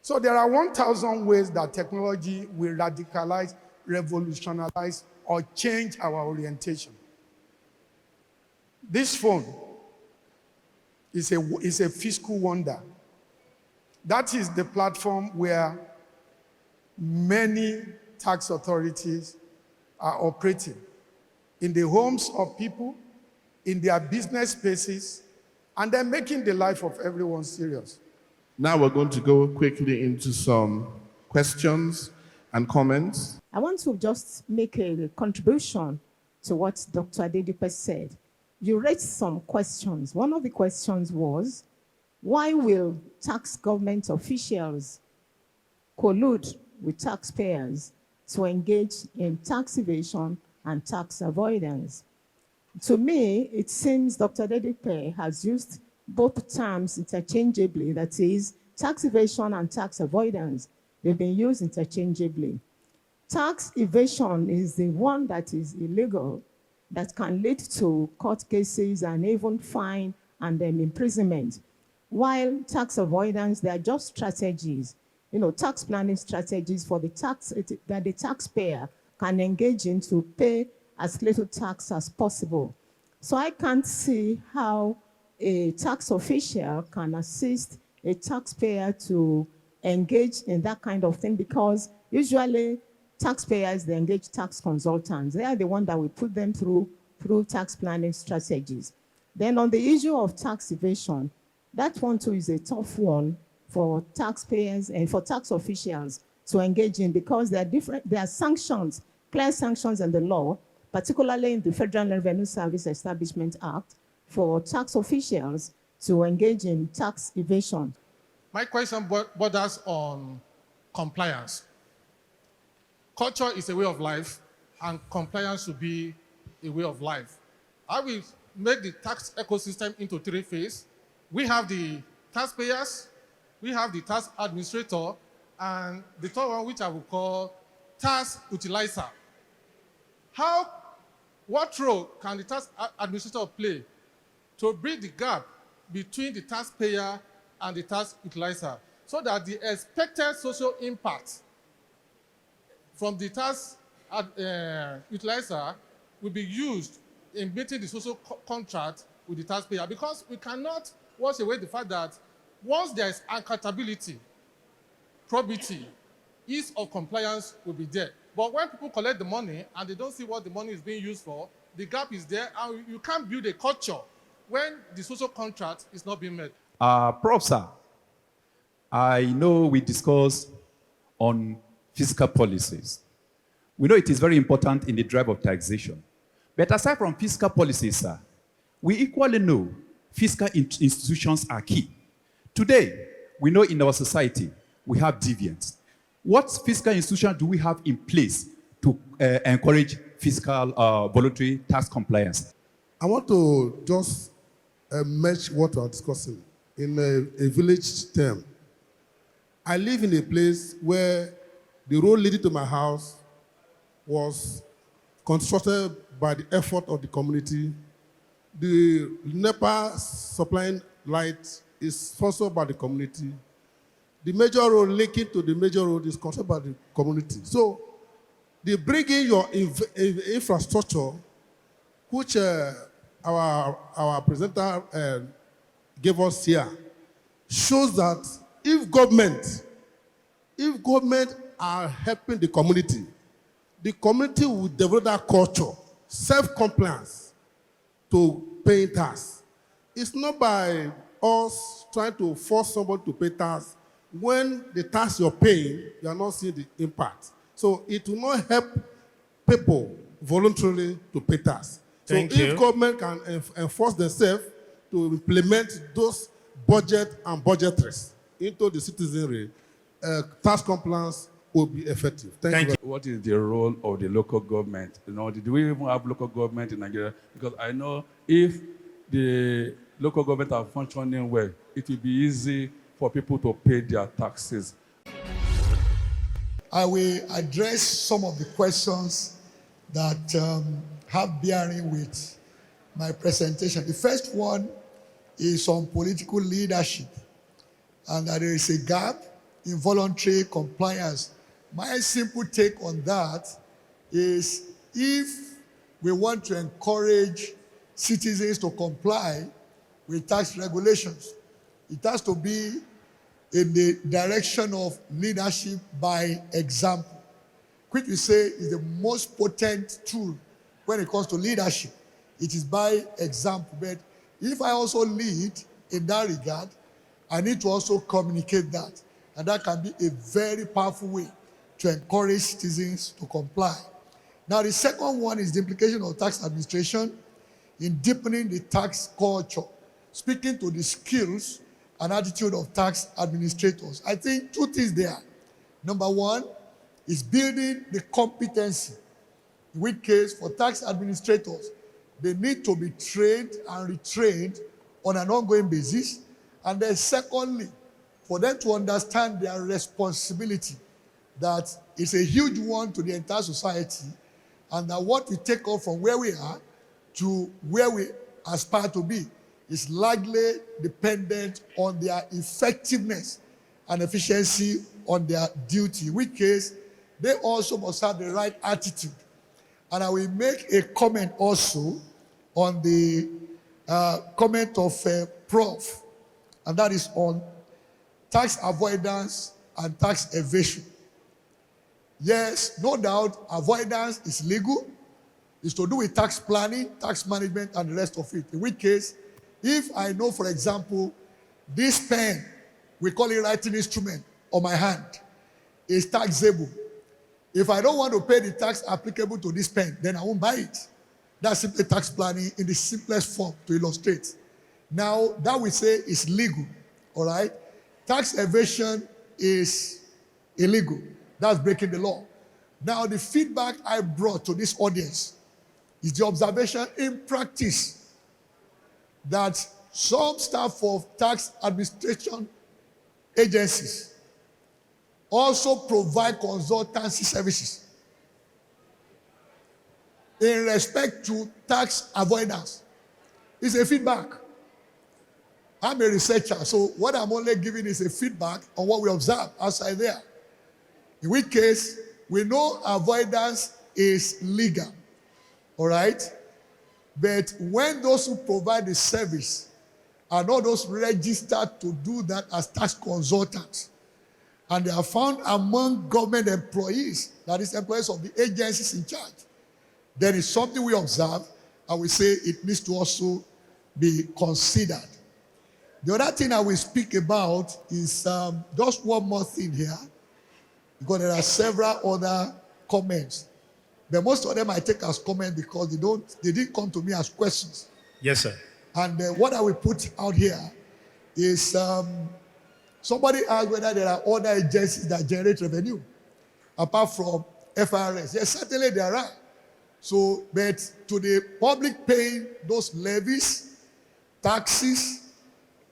[SPEAKER 4] So there are 1,000 ways that technology will radicalize, revolutionize, or change our orientation. This phone is a fiscal wonder. That is the platform where many tax authorities are operating in the homes of people, in their business spaces, and then making the life of everyone serious.
[SPEAKER 2] Now we're going to go quickly into some questions and comments.
[SPEAKER 5] I want to just make a contribution to what Dr. Adedipe said. You raised some questions. One of the questions was, why will tax government officials collude with taxpayers to engage in tax evasion and tax avoidance? To me, it seems Dr. Adedipe has used both terms interchangeably, that is, tax evasion and tax avoidance. They've been used interchangeably. Tax evasion is the one that is illegal, that can lead to court cases and even fine and then imprisonment. While tax avoidance, they are just strategies, tax planning strategies for the tax that the taxpayer can engage in to pay as little tax as possible. So I can't see how a tax official can assist a taxpayer to engage in that kind of thing, because usually taxpayers, they engage tax consultants. They are the ones that will put them through tax planning strategies. Then on the issue of tax evasion, that one too is a tough one for taxpayers and for tax officials to engage in, because there are sanctions, clear sanctions in the law, particularly in the Federal Revenue Service Establishment Act, for tax officials to engage in tax evasion.
[SPEAKER 6] My question borders on compliance. Culture is a way of life, and compliance should be a way of life. I will make the tax ecosystem into three phases. We have the taxpayers, we have the tax administrator, and the third one, which I will call tax utilizer. What role can the tax administrator play to bridge the gap between the taxpayer and the tax utilizer, so that the expected social impact from the tax utilizer will be used in meeting the social contract with the taxpayer? Because we cannot wash away the fact that once there is accountability, probity, ease of compliance will be there. But when people collect the money and they don't see what the money is being used for, the gap is there, and you can't build a culture when the social contract is not being met.
[SPEAKER 7] Prof, sir, I know we discussed on fiscal policies. We know it is very important in the drive of taxation. But aside from fiscal policies, sir, we equally know fiscal institutions are key. Today, we know in our society, we have deviance. What fiscal institutions do we have in place to encourage fiscal voluntary tax compliance?
[SPEAKER 8] I want to just match what we are discussing in a village term. I live in a place where the road leading to my house was constructed by the effort of the community. The NEPA supplying light is sponsored by the community. The major road linking to the major road is constructed by the community. So, they bring in your infrastructure, which our presenter gave us here, shows that if government are helping the community will develop that culture, self-compliance to paying tax. It's not by us trying to force somebody to pay tax. When the tax you're paying, you are not seeing the impact. So it will not help people voluntarily to pay tax. So if government can enforce themselves to implement those budget and budgetaries into the citizenry, tax compliance will be effective. Thank you.
[SPEAKER 9] What is the role of the local government? Do we even have local government in Nigeria? Because I know if the local government are functioning well, it will be easy for people to pay their taxes.
[SPEAKER 3] I will address some of the questions that have bearing with my presentation. The first one is on political leadership, and that there is a gap in voluntary compliance. My simple take on that is, if we want to encourage citizens to comply with tax regulations, it has to be in the direction of leadership by example, which we say is the most potent tool when it comes to leadership. It is by example. But if I also lead, in that regard, I need to also communicate that. And that can be a very powerful way to encourage citizens to comply. Now, the second one is the implication of tax administration in deepening the tax culture, speaking to the skills and attitude of tax administrators. I think two things there. Number one is building the competency, in which case for tax administrators, they need to be trained and retrained on an ongoing basis. And then secondly, for them to understand their responsibility, that it's a huge one to the entire society, and that what we take off from where we are to where we aspire to be is largely dependent on their effectiveness and efficiency on their duty, in which case they also must have the right attitude. And I will make a comment also on the comment of Prof, and that is on tax avoidance and tax evasion. Yes, no doubt, avoidance is legal. It's to do with tax planning, tax management, and the rest of it. In which case, if I know, for example, this pen, we call it writing instrument, on my hand, is taxable. If I don't want to pay the tax applicable to this pen, then I won't buy it. That's simply tax planning in the simplest form to illustrate. Now, that we say is legal, all right? Tax evasion is illegal. That's breaking the law. Now, the feedback I brought to this audience is the observation in practice that some staff of tax administration agencies also provide consultancy services in respect to tax avoidance. It's a feedback. I'm a researcher, so what I'm only giving is a feedback on what we observe outside there. In which case, we know avoidance is legal, all right? But when those who provide the service are not those registered to do that as tax consultants, and they are found among government employees, that is, employees of the agencies in charge, then it's something we observe, and we say it needs to also be considered. The other thing I will speak about is just one more thing here, because there are several other comments. But most of them I take as comments because they didn't come to me as questions.
[SPEAKER 1] Yes, sir.
[SPEAKER 3] And what I will put out here is somebody asked whether there are other agencies that generate revenue apart from FRS. Yes, certainly there are. So, but to the public paying those levies, taxes,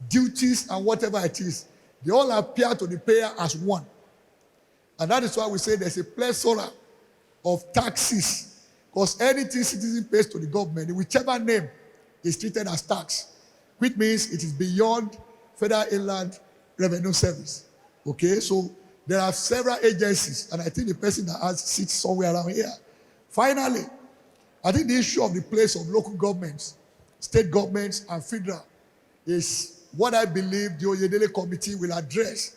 [SPEAKER 3] duties, and whatever it is, they all appear to the payer as one. And that is why we say there's a plethora of taxes, because anything citizen pays to the government, in whichever name, is treated as tax, which means it is beyond Federal Inland Revenue Service. Okay, so there are several agencies, and I think the person that has sits somewhere around here. Finally, I think the issue of the place of local governments, state governments, and federal is what I believe the Oyedele Committee will address,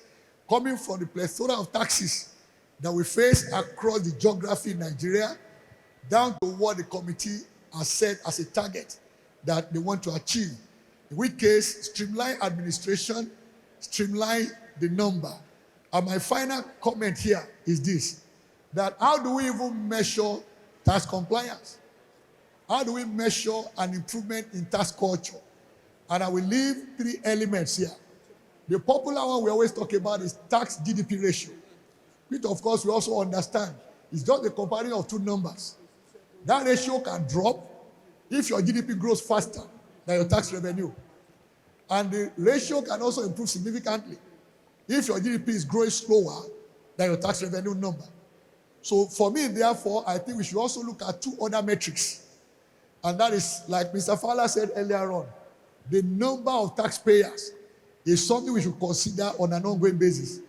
[SPEAKER 3] coming from the plethora of taxes that we face across the geography in Nigeria, down to what the committee has set as a target that they want to achieve. In which case, streamline administration, streamline the number. And my final comment here is this, that how do we even measure tax compliance? How do we measure an improvement in tax culture? And I will leave three elements here. The popular one we always talk about is tax GDP ratio, which of course we also understand is just the comparison of two numbers. That ratio can drop if your GDP grows faster than your tax revenue. And the ratio can also improve significantly if your GDP is growing slower than your tax revenue number. So for me, therefore, I think we should also look at two other metrics. And that is, like Mr. Fowler said earlier on, the number of taxpayers is something we should consider on an ongoing basis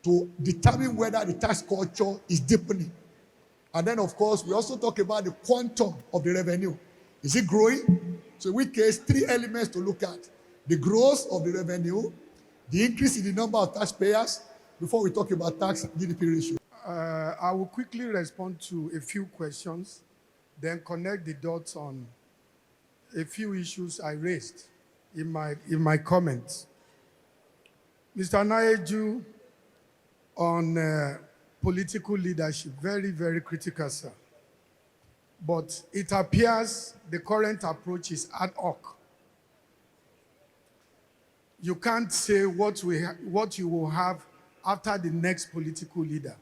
[SPEAKER 3] to determine whether the tax culture is deepening. And then, of course, we also talk about the quantum of the revenue. Is it growing? So in which case, three elements to look at. The growth of the revenue, the increase in the number of taxpayers, before we talk about tax GDP ratio.
[SPEAKER 4] I will quickly respond to a few questions, then connect the dots on a few issues I raised. in my comments. Mr. Nayeju, on political leadership, very, very critical, sir. But it appears the current approach is ad hoc. You can't say what you will have after the next political leader.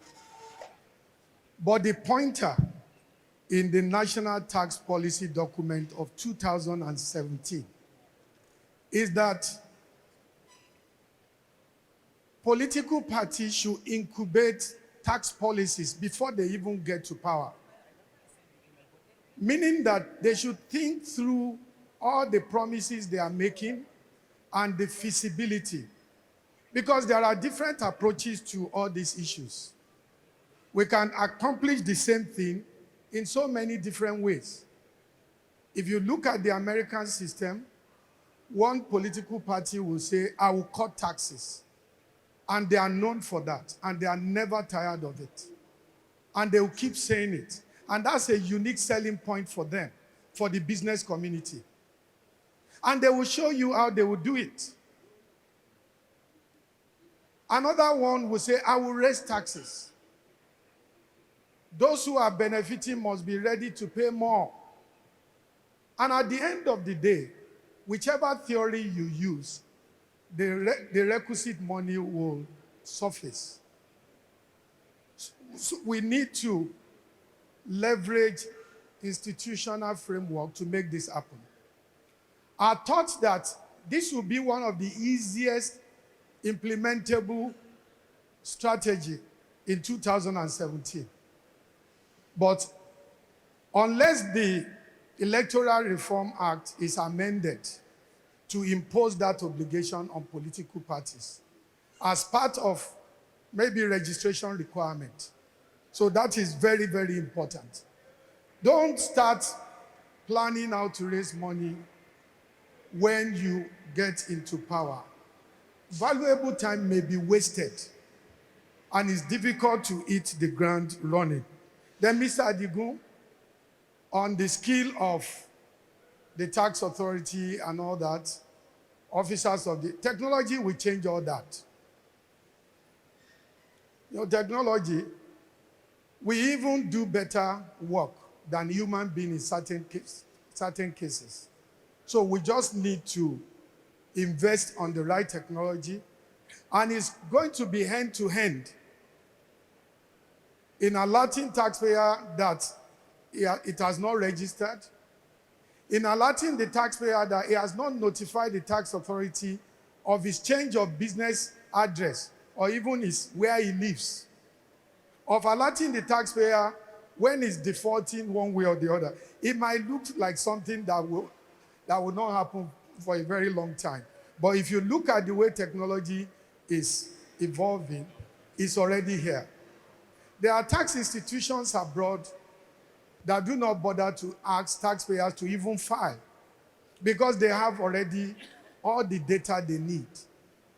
[SPEAKER 4] But the pointer in the National Tax Policy document of 2017 is that political parties should incubate tax policies before they even get to power. Meaning that they should think through all the promises they are making and the feasibility. Because there are different approaches to all these issues. We can accomplish the same thing in so many different ways. If you look at the American system, one political party will say, I will cut taxes. And they are known for that. And they are never tired of it. And they will keep saying it. And that's a unique selling point for them, for the business community. And they will show you how they will do it. Another one will say, I will raise taxes. Those who are benefiting must be ready to pay more. And at the end of the day, whichever theory you use, the requisite money will surface. So we need to leverage institutional framework to make this happen. I thought that this would be one of the easiest implementable strategy in 2017. But unless the Electoral Reform Act is amended to impose that obligation on political parties as part of maybe registration requirement. So that is very, very important. Don't start planning how to raise money when you get into power. Valuable time may be wasted, and it's difficult to hit the ground running. Then, Mr. Adigun, on the skill of the tax authority and all that, officers of the technology will change all that. Technology, we even do better work than human beings in certain cases. So we just need to invest on the right technology, and it's going to be hand-to-hand in alerting taxpayer that it has not registered, in alerting the taxpayer that he has not notified the tax authority of his change of business address or even where he lives, of alerting the taxpayer when he's defaulting one way or the other. It might look like something that will not happen for a very long time. But if you look at the way technology is evolving, it's already here. There are tax institutions abroad that do not bother to ask taxpayers to even file because they have already all the data they need.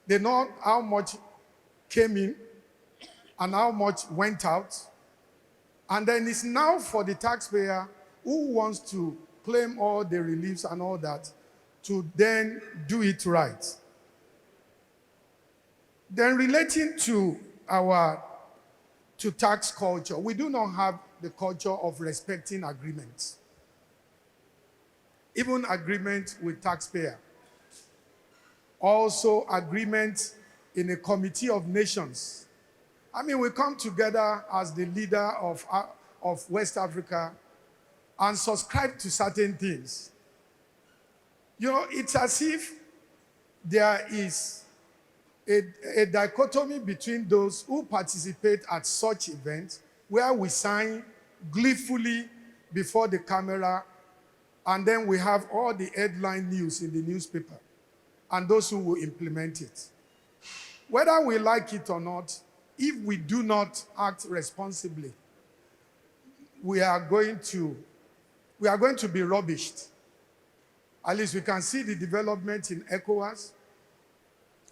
[SPEAKER 4] They know how much came in and how much went out. And then it's now for the taxpayer who wants to claim all the reliefs and all that to then do it right. Then relating to tax culture, we do not have the culture of respecting agreements. Even agreement with taxpayer. Also agreement in a committee of nations. I mean, we come together as the leader of West Africa and subscribe to certain things. It's as if there is a dichotomy between those who participate at such events where we sign gleefully before the camera and then we have all the headline news in the newspaper and those who will implement it. Whether we like it or not, if we do not act responsibly, we are going to be rubbished. At least we can see the development in ECOWAS,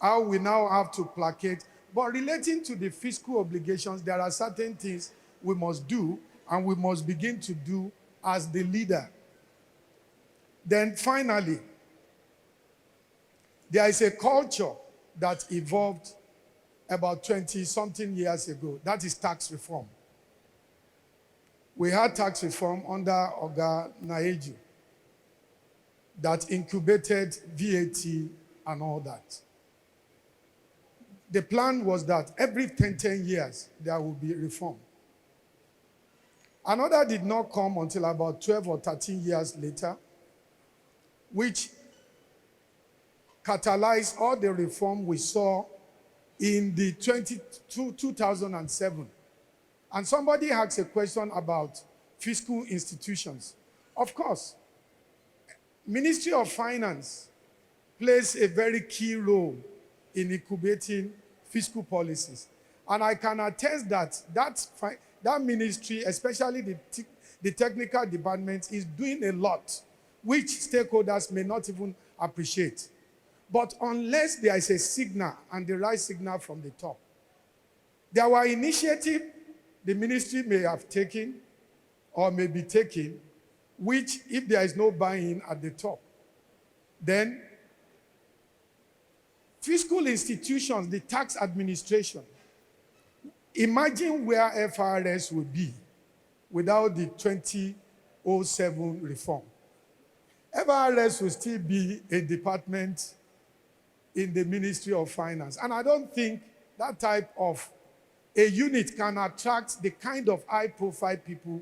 [SPEAKER 4] how we now have to placate. But relating to the fiscal obligations, there are certain things we must do and we must begin to do as the leader. Then finally, There is a culture that evolved about 20-something years ago. That is tax reform. We had tax reform under Oga Naeju that incubated VAT and all that. The plan was that every 10 years, there will be reform. Another did not come until about 12 or 13 years later, which catalyzed all the reform we saw in the 2007. And somebody asked a question about fiscal institutions. Of course, Ministry of Finance plays a very key role in incubating fiscal policies. And I can attest that that ministry, especially the technical department, is doing a lot, which stakeholders may not even appreciate. But unless there is a signal and the right signal from the top, there were initiatives the ministry may have taken or may be taking, which if there is no buy-in at the top, then fiscal institutions, the tax administration, imagine where FRS would be without the 2007 reform. FRS will still be a department in the Ministry of Finance. And I don't think that type of a unit can attract the kind of high-profile people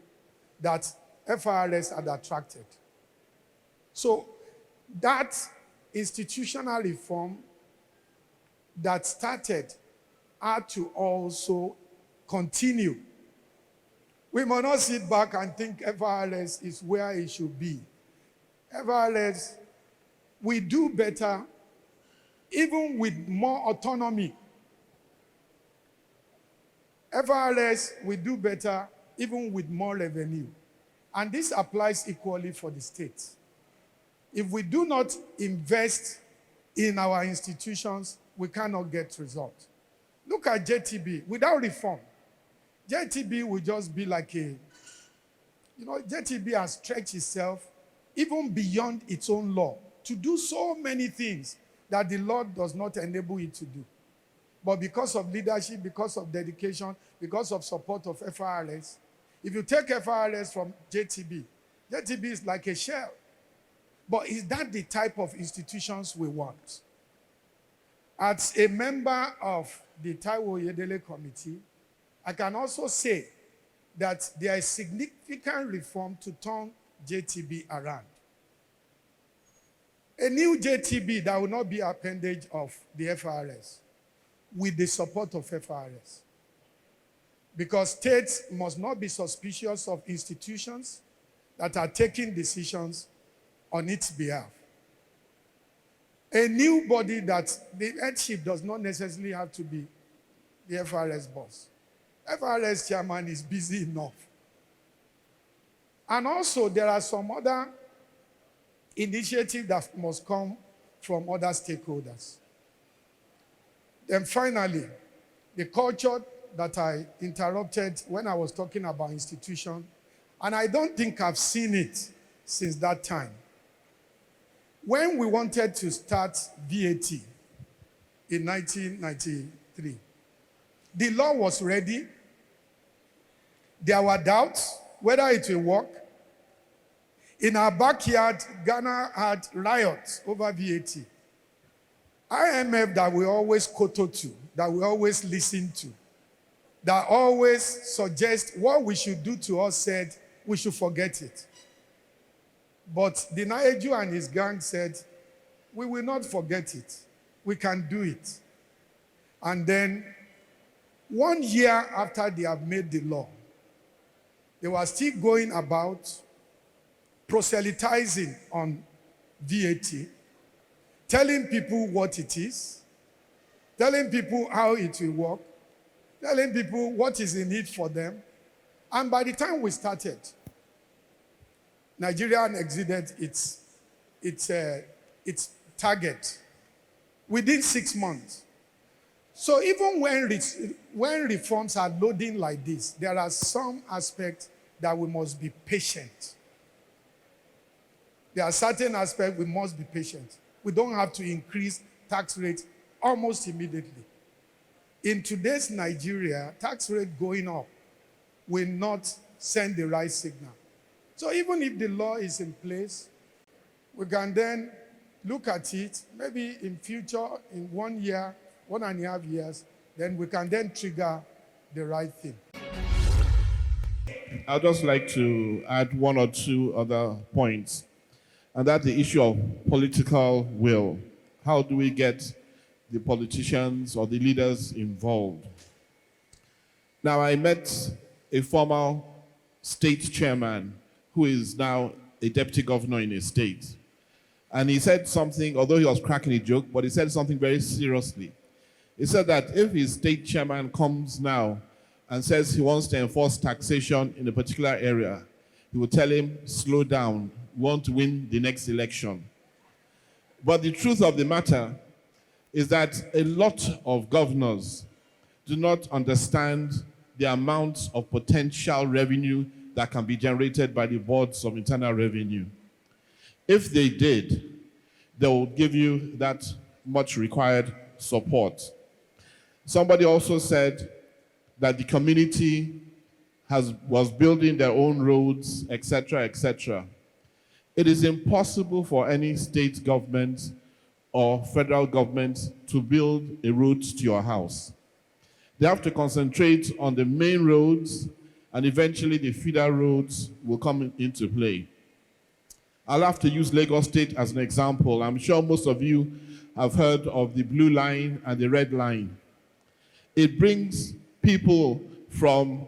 [SPEAKER 4] that FRS had attracted. So that institutional reform that started had to also continue. We must not sit back and think FRS is where it should be. FRS, we do better even with more autonomy. FRS, we do better even with more revenue. And this applies equally for the states. If we do not invest in our institutions, we cannot get results. Look at JTB. Without reform, JTB will just be like JTB has stretched itself even beyond its own law to do so many things that the law does not enable it to do. But because of leadership, because of dedication, because of support of FRS, if you take FRS from JTB, JTB is like a shell. But is that the type of institutions we want? As a member of the Taiwo Yedele Committee, I can also say that there is significant reform to turn JTB around. A new JTB that will not be appendage of the FRS with the support of FRS. Because states must not be suspicious of institutions that are taking decisions on its behalf. A new body that the headship does not necessarily have to be the FRS boss. FRS chairman is busy enough. And also there are some other initiatives that must come from other stakeholders. Then finally, the culture that I interrupted when I was talking about institution, and I don't think I've seen it since that time. When we wanted to start VAT in 1993, the law was ready. There were doubts whether it will work. In our backyard, Ghana had riots over VAT. IMF that we always kowtow to, that we always listen to, that always suggest what we should do to us, said we should forget it. But the Naeju and his gang said, we will not forget it. We can do it. And then 1 year after they have made the law, they were still going about proselytizing on VAT, telling people what it is, telling people how it will work, telling people what is in it for them. And by the time we started, Nigeria exceeded its target within 6 months. So even when reforms are loading like this, there are some aspects that we must be patient. There are certain aspects we must be patient. We don't have to increase tax rate almost immediately. In today's Nigeria, tax rate going up will not send the right signal. So even if the law is in place, we can then look at it, maybe in future, in 1 year, 1.5 years, then we can then trigger the right thing.
[SPEAKER 2] I'd just like to add one or two other points, and that's the issue of political will. How do we get the politicians or the leaders involved? Now, I met a former state chairman who is now a deputy governor in a state. And he said something, although he was cracking a joke, but he said something very seriously. He said that if his state chairman comes now and says he wants to enforce taxation in a particular area, he will tell him, slow down, we want to win the next election. But the truth of the matter is that a lot of governors do not understand the amount of potential revenue that can be generated by the boards of internal revenue. If they did, they would give you that much required support. Somebody also said that the community was building their own roads, etc., etc. It is impossible for any state government or federal government to build a road to your house. They have to concentrate on the main roads, and eventually the feeder roads will come into play. I'll have to use Lagos State as an example. I'm sure most of you have heard of the Blue Line and the Red Line. It brings people from,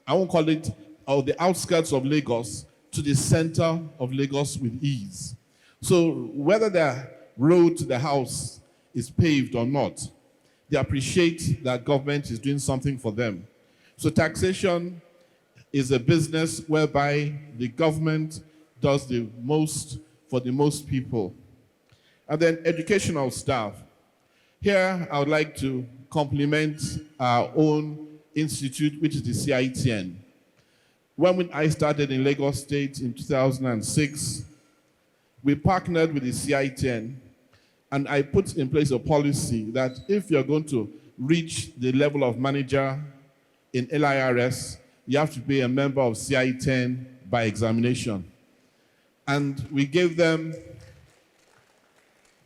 [SPEAKER 2] I won't call it, the outskirts of Lagos to the center of Lagos with ease. So whether their road to the house is paved or not, they appreciate that government is doing something for them. So taxation is a business whereby the government does the most for the most people. And then educational staff. Here, I would like to compliment our own institute, which is the CITN. When I started in Lagos State in 2006, we partnered with the CITN, and I put in place a policy that if you're going to reach the level of manager in LIRS, you have to be a member of CITN by examination. And we gave them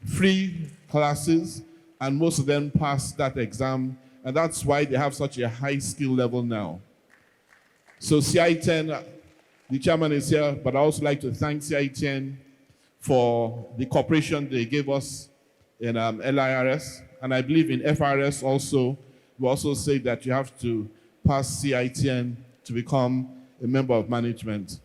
[SPEAKER 2] free classes, and most of them passed that exam, and that's why they have such a high skill level now. So CITN, the chairman is here, but I also like to thank CITN for the cooperation they gave us in LIRS, and I believe in FRS also, we also say that you have to pass CITN to become a member of management.